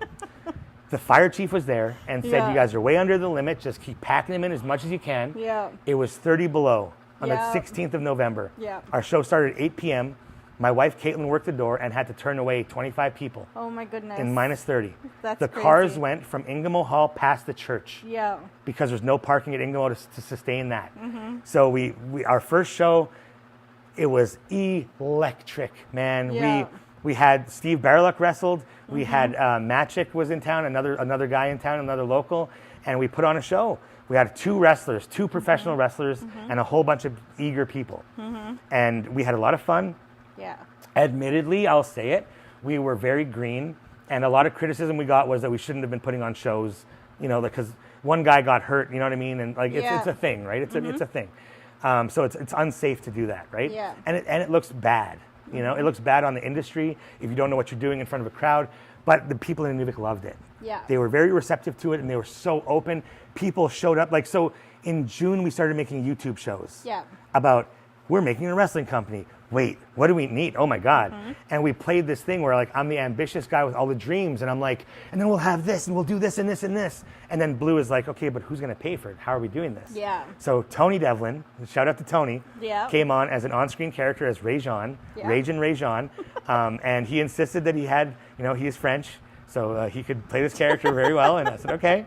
The fire chief was there and said, Yeah. you guys are way under the limit. Just keep packing them in as much as you can. Yeah. It was 30 below on Yeah. the 16th of November. Yeah. Our show started at 8 p.m. My wife, Caitlin, worked the door and had to turn away 25 people Oh my goodness. in minus 30. That's the crazy. cars went from Ingamo Hall past the church Yeah. because there's no parking at Ingamo to sustain that. So we our first show, it was electric, man. Yeah. We had Steve Barluck wrestled. We had Matchik was in town, another guy in town, another local, and we put on a show. We had 2 wrestlers, 2 professional wrestlers, and a whole bunch of eager people. And we had a lot of fun. Yeah. Admittedly, I'll say it, we were very green, and a lot of criticism we got was that we shouldn't have been putting on shows, because one guy got hurt, you know what I mean? And like it's a thing, right? It's a thing. So it's unsafe to do that, right? Yeah. And it looks bad. It looks bad on the industry if you don't know what you're doing in front of a crowd. But the people in Inuvik loved it. Yeah. They were very receptive to it, and they were so open. People showed up. So in June, we started making YouTube shows. Yeah. About, we're making a wrestling company. Wait, what do we need? Oh my God. And we played this thing where like, I'm the ambitious guy with all the dreams, and I'm like, and then we'll have this, and we'll do this, and this, and this. And then Blue is like, okay, but who's going to pay for it? How are we doing this? Yeah. So Tony Devlin, shout out to Tony, came on as an on-screen character as Ray-Jean, Ray-Jean Ray-Jean. And he insisted that he had, he is French, so he could play this character very well. And I said, okay.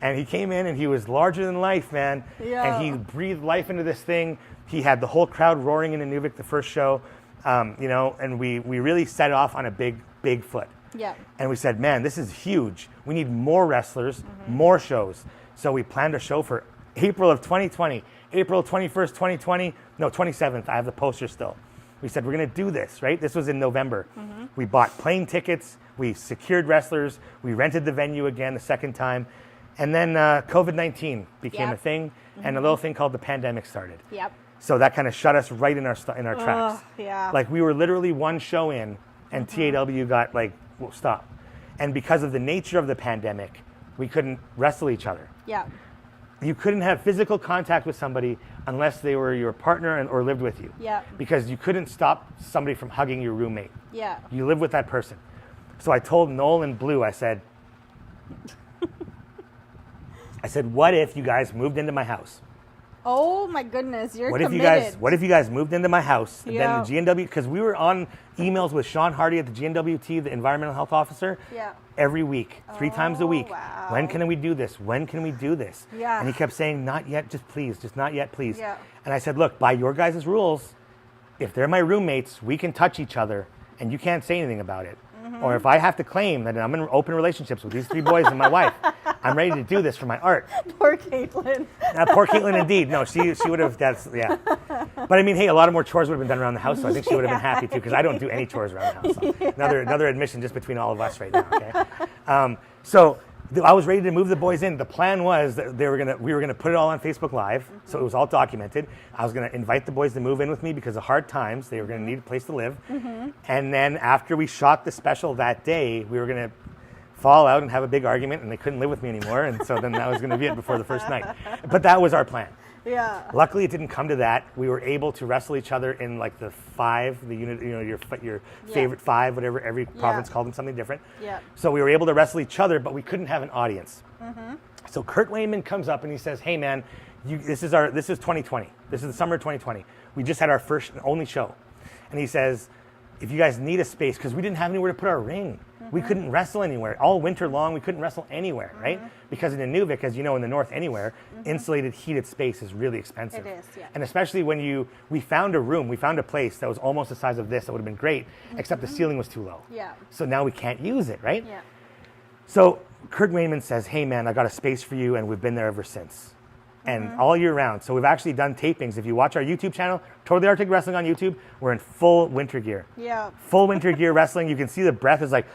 And he came in, and he was larger than life, man. Yeah. And he breathed life into this thing. He had the whole crowd roaring in Inuvik the first show, and we really set off on a big foot. Yeah. And we said, man, this is huge. We need more wrestlers, more shows. So we planned a show for April of 2020, April 21st, 2020, no, 27th. I have the poster still. We said, we're going to do this, right? This was in November. We bought plane tickets. We secured wrestlers. We rented the venue again the second time. And then COVID-19 became a thing, and a little thing called the pandemic started. Yep. So that kind of shut us right in our tracks. Yeah. Like we were literally one show in, and TAW got like, well, stop. And because of the nature of the pandemic, we couldn't wrestle each other. Yeah. You couldn't have physical contact with somebody unless they were your partner or lived with you. Yeah. Because you couldn't stop somebody from hugging your roommate. Yeah. You live with that person. So I told Noel and Blue, I said, what if you guys moved into my house? Oh my goodness, you're committed. What if you guys moved into my house? Yeah. Then the GNW, because we were on emails with Sean Hardy at the GNWT, the environmental health officer, every week, 3 times a week. Wow. When can we do this? When can we do this? Yeah. And he kept saying, not yet, just not yet, please. Yeah. And I said, look, by your guys' rules, if they're my roommates, we can touch each other, and you can't say anything about it. Or if I have to claim that I'm in open relationships with these 3 boys and my wife, I'm ready to do this for my art. Poor Caitlin. Poor Caitlin, indeed. No, she would have, But I mean, hey, a lot of more chores would have been done around the house, so I think she would have been happy too, because I don't do any chores around the house. So another admission just between all of us right now, okay? So I was ready to move the boys in. The plan was that we were gonna put it all on Facebook Live, so it was all documented. I was gonna invite the boys to move in with me because of hard times. They were gonna need a place to live. And then after we shot the special that day, we were gonna fall out and have a big argument, and they couldn't live with me anymore. And so then that was gonna be it before the first night. But that was our plan. Yeah. Luckily, it didn't come to that. We were able to wrestle each other in like the 5, the unit, your favorite 5, whatever. Every province called them something different. Yeah. So we were able to wrestle each other, but we couldn't have an audience. So Kurt Wayman comes up and he says, "Hey man, this is 2020. This is the summer of 2020. We just had our first and only show," and he says, "If you guys need a space, because we didn't have anywhere to put our ring." We couldn't wrestle anywhere. All winter long, we couldn't wrestle anywhere, right? Because in Inuvik, as you know, in the north anywhere, insulated, heated space is really expensive. It is, yeah. And especially when we found a room, we found a place that was almost the size of this, that would have been great, except the ceiling was too low. Yeah. So now we can't use it, right? Yeah. So Kurt Wayman says, "Hey man, I got a space for you," and we've been there ever since. And all year round. So we've actually done tapings. If you watch our YouTube channel, Totally Arctic Wrestling on YouTube, we're in full winter gear. Yeah. Full winter gear wrestling. You can see the breath is like,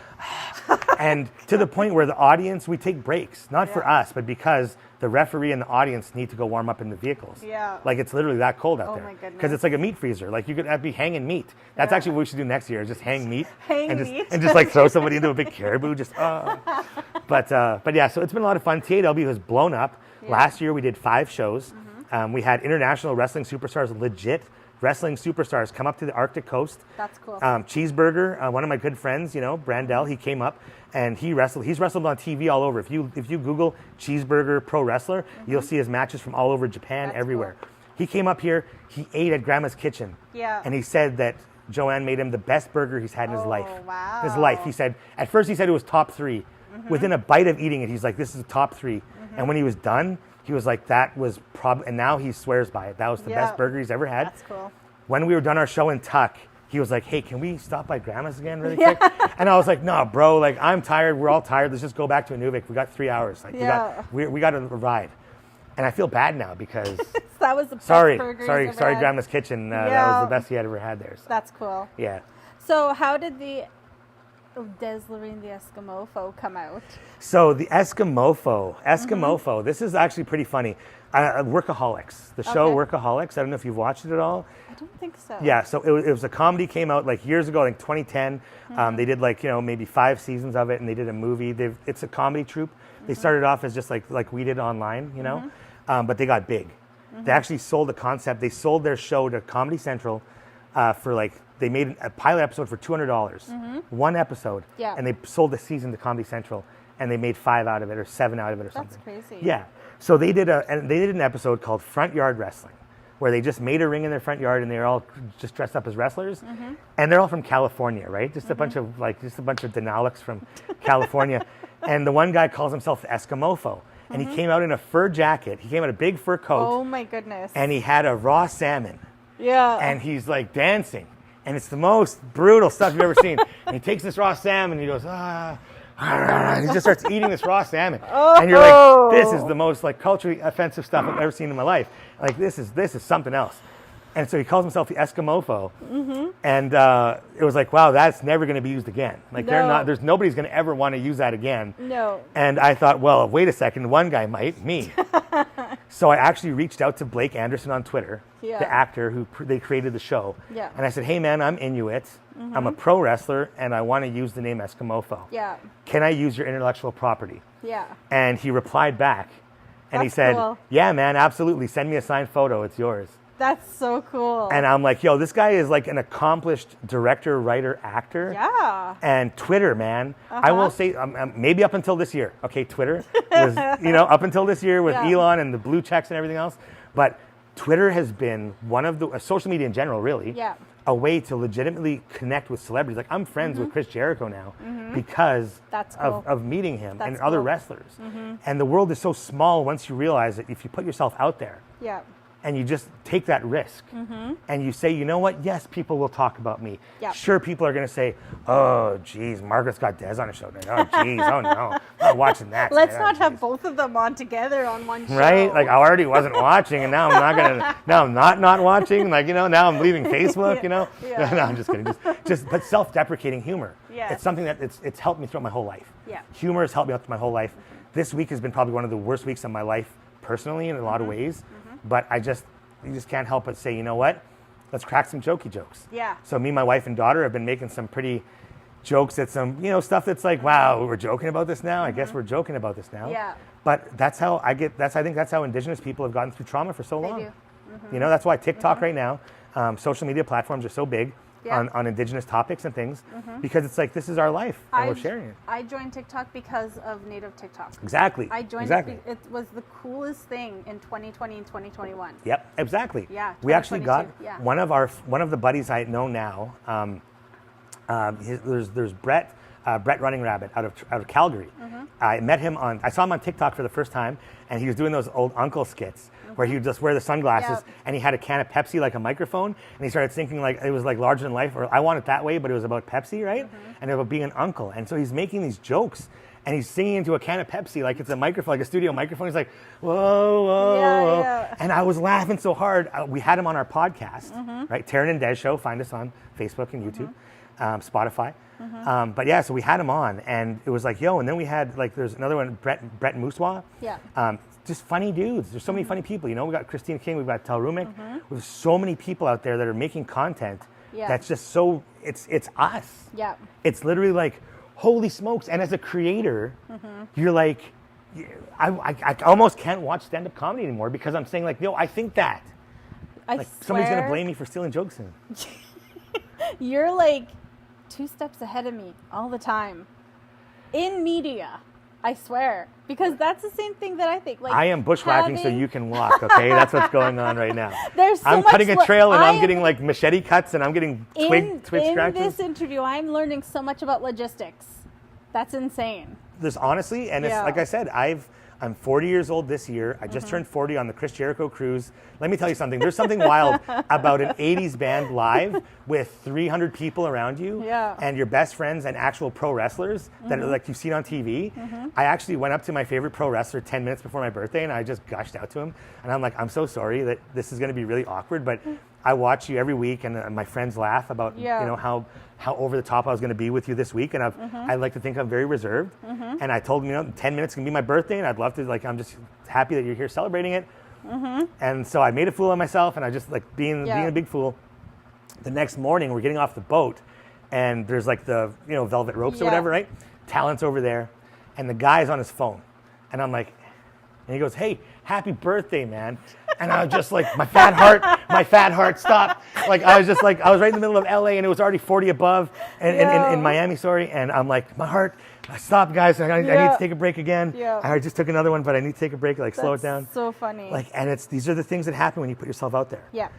and to the point where the audience, we take breaks. Not for us, but because the referee and the audience need to go warm up in the vehicles. Yeah. Like it's literally that cold out there. My goodness. Because it's like a meat freezer. Like you could be hanging meat. That's actually what we should do next year, is just hang meat. And just like throw somebody into a big caribou. But yeah, so it's been a lot of fun. TAW has blown up. Yeah. Last year we did 5 shows. We had international wrestling superstars, legit wrestling superstars, come up to the Arctic coast. That's cool. Cheeseburger, one of my good friends, Brandell, he came up and he wrestled. He's wrestled on TV all over. If you Google Cheeseburger pro wrestler, you'll see his matches from all over Japan, That's everywhere. Cool. He came up here. He ate at Grandma's Kitchen. Yeah. And he said that Joanne made him the best burger he's had in his life. Wow. His life. He said, at first he said it was top 3. Within a bite of eating it, he's like, this is top 3. And when he was done, he was like, that was and now he swears by it. That was the best burger he's ever had. That's cool. When we were done our show in Tuck, he was like, hey, can we stop by Grandma's again really quick? And I was like, no, bro, like, I'm tired. We're all tired. Let's just go back to Inuvik. We got 3 hours. Like, we got a ride. And I feel bad now because that was the best sorry, burgers Grandma's Kitchen. That was the best he had ever had there. So. That's cool. Yeah. So how did the Dez Loreen the Eskimofo come out? So the Eskimofo, this is actually pretty funny. Workaholics, the show Workaholics. I don't know if you've watched it at all. I don't think so. Yeah, so it was a comedy, came out like years ago, like 2010. They did like, maybe 5 seasons of it, and they did a movie. It's a comedy troupe. They started off as just like we did online, but they got big. They actually sold the concept. They sold their show to Comedy Central for like, they made a pilot episode for $200, one episode, and they sold the season to Comedy Central, and they made 5 out of it or 7 out of it or something. That's crazy. Yeah. So they did an episode called Front Yard Wrestling, where they just made a ring in their front yard and they're all just dressed up as wrestlers, and they're all from California, right? Just a bunch of Denalics from California, and the one guy calls himself the Eskimofo, and he came out in a fur jacket. He came out in a big fur coat. Oh my goodness! And he had a raw salmon. Yeah. And he's like dancing, and it's the most brutal stuff you've ever seen. And he takes this raw salmon and he goes and he just starts eating this raw salmon, and you're like, this is the most like culturally offensive stuff I've ever seen in my life. Like this is something else. And so he calls himself the Eskimofo, and it was like, wow, that's never going to be used again. Like nobody's going to ever want to use that again. No. And I thought, well, wait a second, one guy might, me. So I actually reached out to Blake Anderson on Twitter, the actor who they created the show. Yeah. And I said, hey man, I'm Inuit. I'm a pro wrestler, and I want to use the name Eskimofo. Yeah. Can I use your intellectual property? Yeah. And he replied back, and he said, cool. Yeah, man, absolutely. Send me a signed photo. It's yours. That's so cool. And I'm like, yo, this guy is like an accomplished director, writer, actor. Yeah. And Twitter, man. I will say, maybe up until this year. Okay, Twitter was, up until this year with Elon and the blue checks and everything else. But Twitter has been one of the, social media in general, really, a way to legitimately connect with celebrities. Like, I'm friends with Chris Jericho now because of meeting him and other wrestlers. And the world is so small once you realize that if you put yourself out there. Yeah. And you just take that risk, and you say, you know what? Yes, people will talk about me. Yep. Sure, people are going to say, oh, geez, Margaret's got Dez on her show. Oh, geez, oh, no. I'm not watching that. Let's not have both of them on together on one show. Right? Like, I already wasn't watching, and now I'm not going to, now I'm not watching. Like, now I'm leaving Facebook, No, I'm just kidding. But self-deprecating humor. Yeah. It's something that it's helped me throughout my whole life. Yeah. Humor has helped me out through my whole life. This week has been probably one of the worst weeks of my life, personally, in a lot of ways. But you just can't help but say, you know what? Let's crack some jokey jokes. Yeah. So me, my wife, and daughter have been making some pretty jokes at some, stuff that's like, wow, we're joking about this now. I guess we're joking about this now. Yeah. But that's how I think that's how Indigenous people have gotten through trauma for so long. They do. That's why TikTok right now, social media platforms are so big. Yeah. On Indigenous topics and things, because it's like, this is our life, and we're sharing it. I joined TikTok because of native TikTok. Exactly. I joined it was the coolest thing in 2020 and 2021. Yep, exactly. Yeah. We actually got one of the buddies I know now. There's Brett Running Rabbit out of Calgary. I saw him on TikTok for the first time, and he was doing those old uncle skits where he would just wear the sunglasses and he had a can of Pepsi like a microphone, and he started thinking like it was like larger than life, or I Want It That Way, but it was about Pepsi, right? And about being an uncle. And so he's making these jokes, and he's singing into a can of Pepsi like it's a microphone, like a studio microphone. He's like, whoa, whoa. Yeah. And I was laughing so hard. We had him on our podcast, right? Taryn and Dez Show. Find us on Facebook and YouTube, Spotify. But yeah, so we had him on, and it was like, yo, and then we had like, there's another one, Brett Mooswa. Yeah. Just funny dudes. There's so many funny people. We got Christina King, we've got Telrumik. There's so many people out there that are making content that's just so, it's us. Yeah. It's literally like, holy smokes. And as a creator, you're like, I almost can't watch stand-up comedy anymore because I'm saying like, yo, I think that. Somebody's going to blame me for stealing jokes in. You're like 2 steps ahead of me all the time. In media, I swear. Because that's the same thing that I think. Like, I am bushwhacking so you can walk, okay? That's what's going on right now. There's so I'm cutting a trail, and I'm getting like machete cuts, and I'm getting twig scratches. In this interview, I'm learning so much about logistics. That's insane. There's honestly, and it's like I said, I'm 40 years old this year. I just turned 40 on the Chris Jericho cruise. Let me tell you something. There's something wild about an 80s band live with 300 people around you and your best friends and actual pro wrestlers that are like you've seen on TV. I actually went up to my favorite pro wrestler 10 minutes before my birthday and I just gushed out to him. And I'm like, I'm so sorry that this is going to be really awkward, but I watch you every week and my friends laugh about you know how over the top I was going to be with you this week, and I like to think I'm very reserved. And I told him, you know, 10 minutes can be my birthday, and I'd love to, like, I'm just happy that you're here celebrating it. And so I made a fool of myself, and I just like being a big fool. The next morning, we're getting off the boat, and there's like the velvet ropes or whatever, right? Talent's over there, and the guy's on his phone, and I'm like, and he goes, "Hey, happy birthday, man." And I was just like, my fat heart stopped. Like, I was just like, I was right in the middle of LA and it was already 40 above in Miami, sorry. And I'm like, my heart, stop, guys. I need to take a break again. I just took another one, but I need to take a break, like slow it down. So funny. Like, and these are the things that happen when you put yourself out there. Yeah.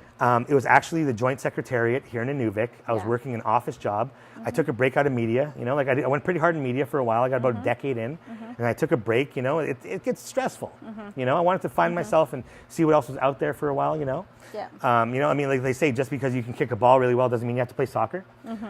It was actually the Joint Secretariat here in Inuvik. I was working an office job. I took a break out of media. You know, like I went pretty hard in media for a while. I got about a decade in, and I took a break. You know, it gets stressful. You know, I wanted to find myself and see what else was out there for a while. You know. Yeah. You know, I mean, like they say, just because you can kick a ball really well doesn't mean you have to play soccer,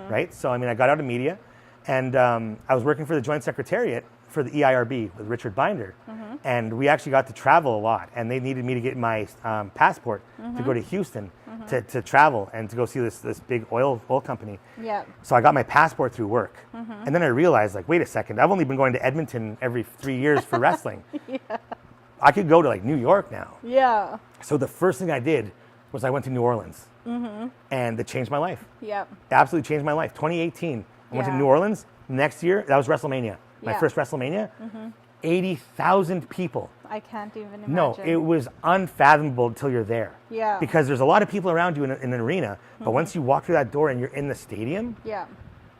right? So I mean, I got out of media, and I was working for the Joint Secretariat for the EIRB with Richard Binder, and we actually got to travel a lot. And they needed me to get my passport to go to Houston to travel and to go see this big oil company. Yeah. So I got my passport through work, and then I realized, like, wait a second, I've only been going to Edmonton every 3 years for wrestling. I could go to like New York now. Yeah. So the first thing I did was I went to New Orleans, and it changed my life. Yep. It absolutely changed my life. 2018, I went to New Orleans. Next year, that was WrestleMania. My first WrestleMania, 80,000 people. I can't even imagine. No, it was unfathomable until you're there. Yeah. Because there's a lot of people around you in an arena, but once you walk through that door and you're in the stadium,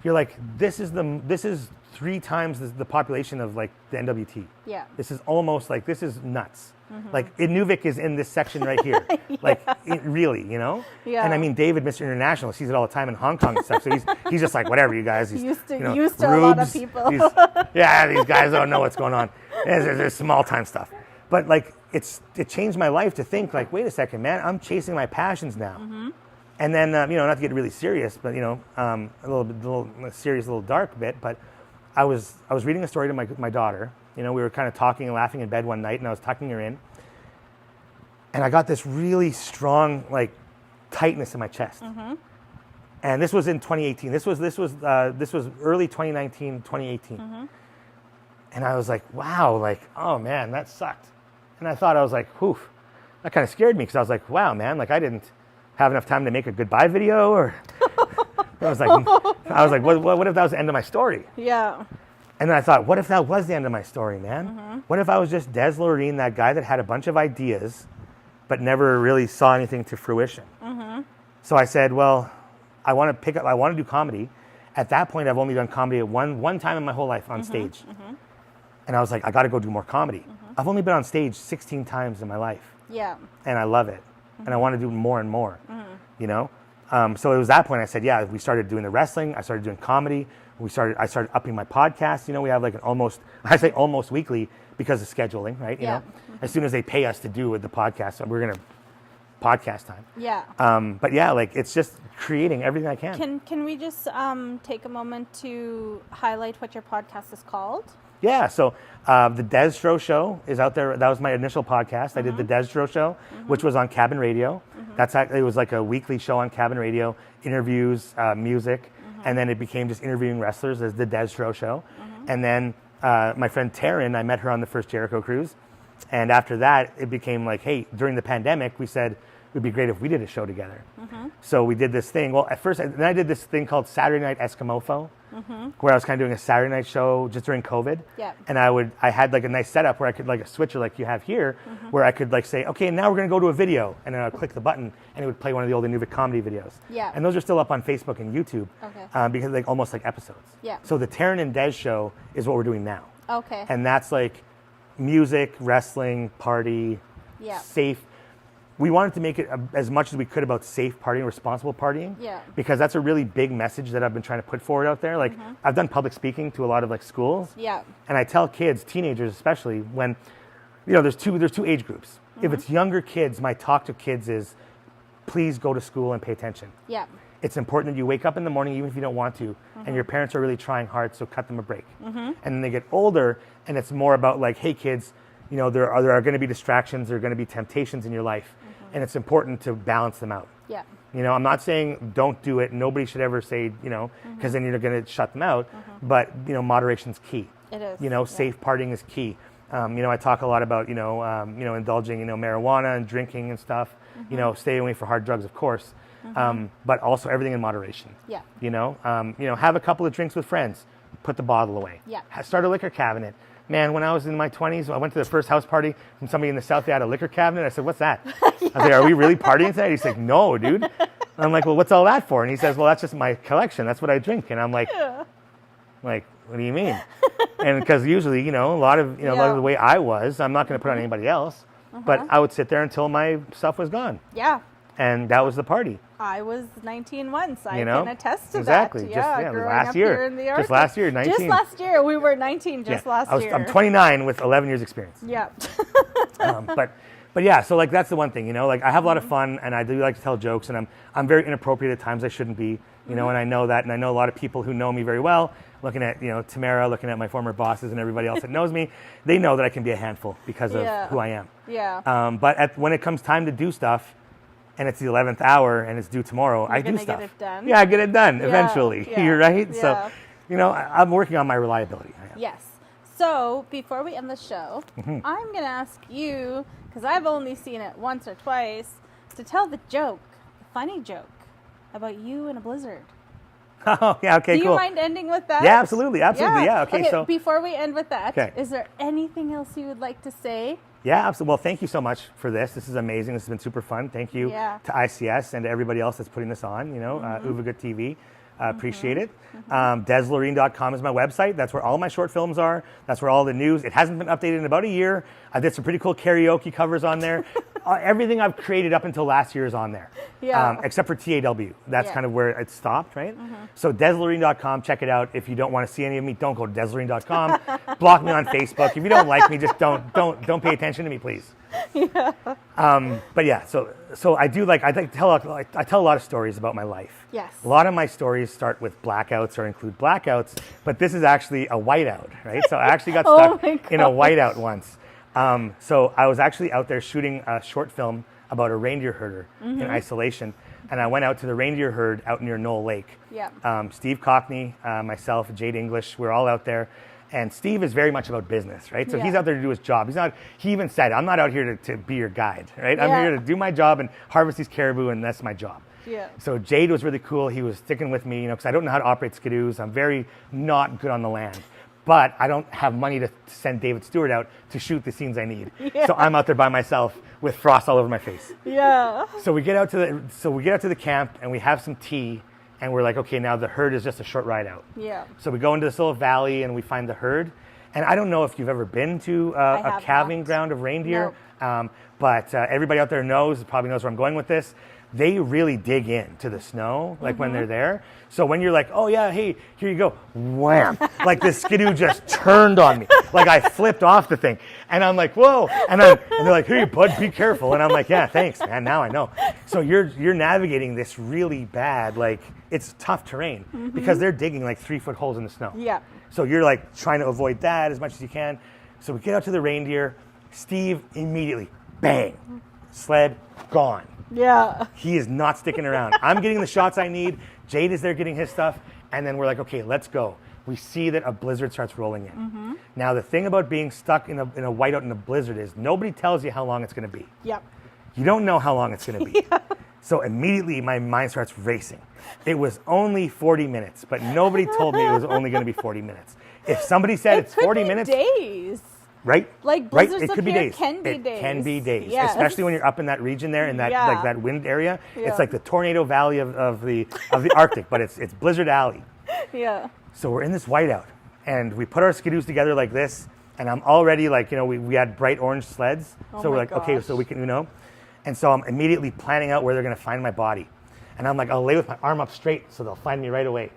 you're like, this is 3 times the population of like the NWT. Yeah. This is almost like, this is nuts. Like Inuvik is in this section right here. Like really, you know? Yeah. And I mean, David, Mr. International, sees it all the time in Hong Kong and stuff. So he's just like, whatever, you guys. He's used to a lot of people. These guys don't know what's going on. There's small time stuff. But like, it changed my life to think like, wait a second, man, I'm chasing my passions now. And then, you know, not to get really serious, but you know, a little serious, a little dark bit, but I was reading a story to my daughter. You know, we were kind of talking and laughing in bed one night, and I was tucking her in, and I got this really strong like tightness in my chest. And this was in 2018. This was early 2019, 2018. And I was like, wow, like, oh man, that sucked. And I thought, I was like, whew, that kind of scared me because I was like, wow, man, like I didn't have enough time to make a goodbye video, or I was like, what if that was the end of my story? Yeah. And then I thought, what if that was the end of my story, man? What if I was just Dez Loreen, that guy that had a bunch of ideas, but never really saw anything to fruition? So I said, well, I want to do comedy. At that point, I've only done comedy at one time in my whole life on stage. And I was like, I got to go do more comedy. I've only been on stage 16 times in my life. Yeah. And I love it. And I want to do more and more, you know? So it was that point I said, yeah, we started doing the wrestling. I started doing comedy. I started upping my podcast. You know, we have like I say almost weekly because of scheduling, right? You know, as soon as they pay us to do with the podcast, we're going to podcast time. Yeah. But yeah, like it's just creating everything I can. Can we just take a moment to highlight what your podcast is called? Yeah, so the Dez Show is out there. That was my initial podcast. I did the Dez Show, which was on Cabin Radio. It was like a weekly show on Cabin Radio, interviews, music, and then it became just interviewing wrestlers as the Dez Show. And then my friend Taryn, I met her on the first Jericho cruise. And after that, it became like, hey, during the pandemic, we said, it would be great if we did a show together. So we did this thing. Well, at first, then I did this thing called Saturday Night Eskimofo, where I was kind of doing a Saturday night show just during COVID. Yeah. And I had like a nice setup where I could like a switcher like you have here, where I could like say, okay, now we're going to go to a video. And then I'd click the button and it would play one of the old Inuvik comedy videos. Yeah. And those are still up on Facebook and YouTube because like almost like episodes. Yeah. So the Taryn and Dez Show is what we're doing now. Okay. And that's like music, wrestling, party, safe. We wanted to make it as much as we could about safe partying, responsible partying, because that's a really big message that I've been trying to put forward out there. Like I've done public speaking to a lot of like schools, and I tell kids, teenagers especially, when there's two age groups. If it's younger kids, my talk to kids is, please go to school and pay attention. Yeah. It's important that you wake up in the morning, even if you don't want to, and your parents are really trying hard, so cut them a break. And then they get older, and it's more about like, hey kids, there are going to be distractions, there are going to be temptations in your life, and it's important to balance them out. Yeah. I'm not saying don't do it. Nobody should ever say, because then you're going to shut them out. But, moderation's key. It is. Safe partying is key. I talk a lot about, indulging, marijuana and drinking and stuff. Stay away from hard drugs, of course. But also everything in moderation. Yeah. Have a couple of drinks with friends. Put the bottle away. Yeah. Start a liquor cabinet. Man, when I was in my 20s, I went to the first house party from somebody in the South. They had a liquor cabinet. I said, what's that? I was like, are we really partying tonight? He's like, no, dude. And I'm like, well, what's all that for? And he says, well, that's just my collection. That's what I drink. And I'm like, what do you mean? And because usually, a lot of the way I was, I'm not going to put on anybody else, but I would sit there until my stuff was gone. Yeah. And that was the party. I was 19 once. I can attest to exactly. that. Yeah, just growing last up year. Here in the Arctic. Just last year, 19. Just last year. We were 19 last year. I'm 29 with 11 years experience. Yeah. But yeah, so like that's the one thing, like I have a lot of fun and I do like to tell jokes and I'm very inappropriate at times I shouldn't be, and I know that, and I know a lot of people who know me very well, looking at, Tamara, looking at my former bosses and everybody else that knows me, they know that I can be a handful because of who I am. Yeah. But when it comes time to do stuff, and it's the 11th hour and it's due tomorrow, I do stuff. Get it done. Yeah, I get it done eventually. Yeah. You're right. Yeah. So, I'm working on my reliability. Yes. So before we end the show, I'm going to ask you, because I've only seen it once or twice, to tell the funny joke about you in a blizzard. Oh, yeah, okay, cool. Do you mind ending with that? Yeah, absolutely. Yeah, okay, so before we end with that, is there anything else you would like to say? Yeah, absolutely. Well, thank you so much for this. This is amazing. This has been super fun. Thank you to ICS and to everybody else that's putting this on, Uvagut TV. Appreciate it. DezLoreen.com is my website. That's where all my short films are. That's where all the news. It hasn't been updated in about a year. I did some pretty cool karaoke covers on there. Everything I've created up until last year is on there. Yeah. Except for TAW. That's kind of where it stopped, right? So DezLoreen.com, check it out. If you don't want to see any of me, don't go to DezLoreen.com. Block me on Facebook. If you don't like me, just don't pay attention to me, please. Yeah. But yeah, so I tell a lot of stories about my life. Yes. A lot of my stories start with blackouts or include blackouts, but this is actually a whiteout, right? So I actually got stuck in a whiteout once. So I was actually out there shooting a short film about a reindeer herder in isolation, and I went out to the reindeer herd out near Knoll Lake. Yeah. Steve Cockney, myself, Jade English, we're all out there. And Steve is very much about business, right? So he's out there to do his job. He even said, I'm not out here to be your guide, right? I'm here to do my job and harvest these caribou, and that's my job. Yeah. So Jade was really cool. He was sticking with me, because I don't know how to operate skidoos. I'm very not good on the land. But I don't have money to send David Stewart out to shoot the scenes I need. Yeah. So I'm out there by myself with frost all over my face. Yeah. So we get out to the camp and we have some tea. And we're like, okay, now the herd is just a short ride out. Yeah. So we go into this little valley and we find the herd. And I don't know if you've ever been to a calving ground of reindeer, but everybody out there probably knows where I'm going with this. They really dig into the snow, like when they're there. So when you're like, oh yeah, hey, here you go, wham! Like the skidoo just turned on me. Like I flipped off the thing. And I'm like, whoa! And they're like, hey bud, be careful. And I'm like, yeah, thanks, man, now I know. So you're navigating this really bad, like it's tough terrain because they're digging like 3-foot holes in the snow. Yeah. So you're like trying to avoid that as much as you can. So we get out to the reindeer. Steve immediately, bang, sled gone. Yeah. He is not sticking around. I'm getting the shots I need. Jade is there getting his stuff. And then we're like, okay, let's go. We see that a blizzard starts rolling in. Now, the thing about being stuck in a whiteout in a blizzard is nobody tells you how long it's going to be. Yep. You don't know how long it's going to be. So immediately my mind starts racing. It was only 40 minutes, but nobody told me it was only going to be 40 minutes. If somebody said it's 40 minutes. Days. Right? Like blizzards It could be days. Can be days. It can be days, yes. Especially when you're up in that region there, in that like that wind area. Yeah. It's like the tornado valley of the Arctic, but it's Blizzard Alley. Yeah. So we're in this whiteout, and we put our skidoos together like this, and I'm already like, we had bright orange sleds, so we're like, okay, so we can, and so I'm immediately planning out where they're gonna find my body, and I'm like, I'll lay with my arm up straight so they'll find me right away,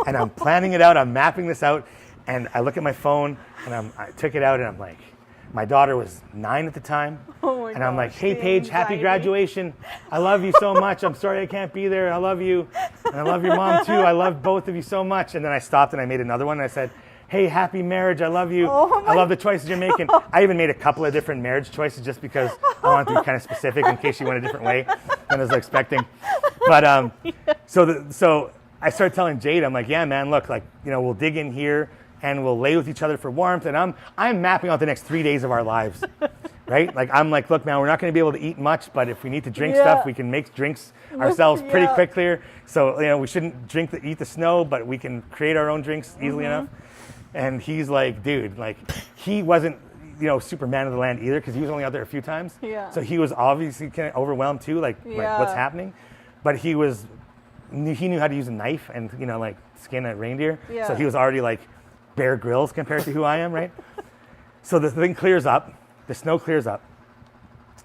and I'm planning it out, I'm mapping this out. And I look at my phone, and I took it out, and I'm like, My daughter was 9 at the time. Oh my and I'm like, gosh, hey, the Paige, happy anxiety. graduation. I love you so much. I'm sorry I can't be there. I love you. And I love your mom, too. I love both of you so much. And then I stopped and I made another one. And I said, hey, happy marriage. I love you. Oh I love the choices you're making. I even made a couple of different marriage choices just because I wanted to be kind of specific in case she went a different way than I was expecting. But so I started telling Jade, I'm like, yeah, man, look, like, we'll dig in here and we'll lay with each other for warmth. And I'm mapping out the next 3 days of our lives, right? Like, I'm like, look, man, we're not going to be able to eat much, but if we need to drink stuff, we can make drinks ourselves pretty quickly. So, we shouldn't eat the snow, but we can create our own drinks easily enough. And he's like, dude, like, he wasn't, Superman of the land either, because he was only out there a few times. Yeah. So he was obviously kind of overwhelmed too, like what's happening. But he knew how to use a knife and, like skin a reindeer. Yeah. So he was already like Bear Grylls compared to who I am, right? So the thing clears up, the snow clears up,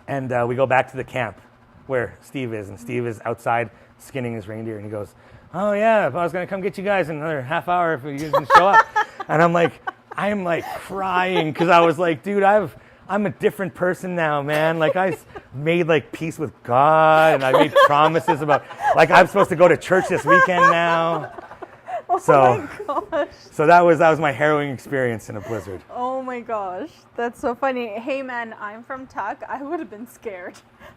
and we go back to the camp where Steve is, and Steve is outside skinning his reindeer, and he goes, oh yeah, I was going to come get you guys in another half hour if you didn't show up. And I'm like crying because I was like, dude, I'm a different person now, man. Like, I made like peace with God, and I made promises about, like, I'm supposed to go to church this weekend now. Oh my gosh. So that was my harrowing experience in a blizzard. Oh my gosh. That's so funny. Hey man, I'm from Tuck. I would have been scared.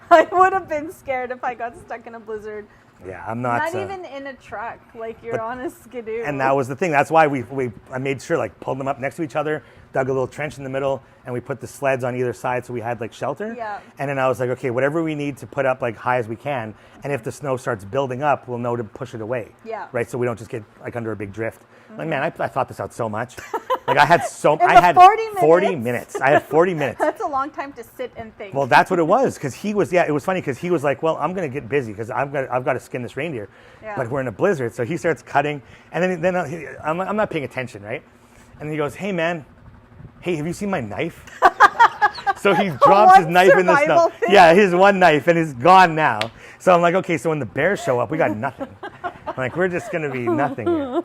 I would have been scared if I got stuck in a blizzard. Yeah, I'm not. Not even in a truck. Like, you're on a skidoo. And that was the thing. That's why I made sure, like, pulled them up next to each other, dug a little trench in the middle, and we put the sleds on either side so we had like shelter. Yeah. And then I was like, okay, whatever we need to put up like high as we can, and if the snow starts building up, we'll know to push it away. Yeah. Right. So we don't just get like under a big drift. Like, man, I thought this out so much. Like, I had 40 minutes. I had 40 minutes. That's a long time to sit and think. Well, that's what it was, because he was. Yeah, it was funny because he was like, "Well, I'm going to get busy because I've got to skin this reindeer," but we're in a blizzard. So he starts cutting, and then I'm not paying attention, right? And he goes, "Hey, man, have you seen my knife?" So he drops his knife in the snow. Thing. Yeah, his one knife, and it's gone now. So I'm like, okay, so when the bears show up, we got nothing. I'm like, we're just going to be nothing here.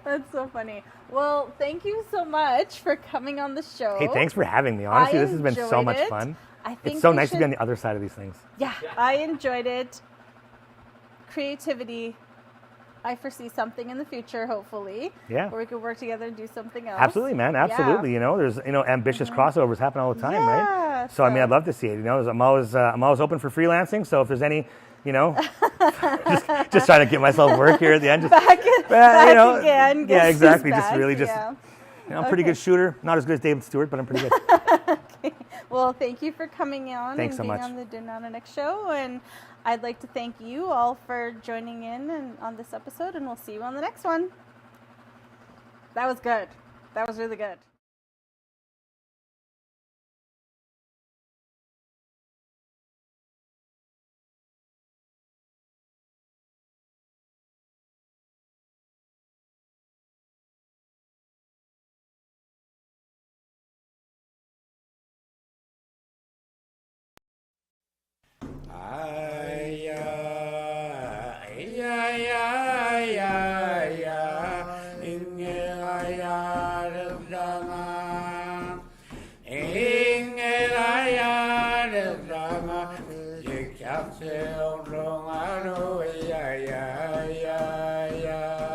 That's so funny. Well, thank you so much for coming on the show. Hey, thanks for having me. Honestly, this has been so much fun. It's so nice to be on the other side of these things. Yeah, I enjoyed it. Creativity. I foresee something in the future, hopefully. Yeah. Where we could work together and do something else. Absolutely, man. Absolutely. Yeah. There's ambitious crossovers happen all the time, right? So So I mean, I'd love to see it. I'm always open for freelancing. So if there's any, just trying to get myself work here at the end. Back again. Yeah, exactly. Just back. really I'm a pretty good shooter. Not as good as David Stewart, but I'm pretty good. Okay. Well, thank you for coming on Thanks and so being much. on the Унanăьминиq show. And I'd like to thank you all for joining in on this episode, and we'll see you on the next one. That was good. That was really good. Yeah.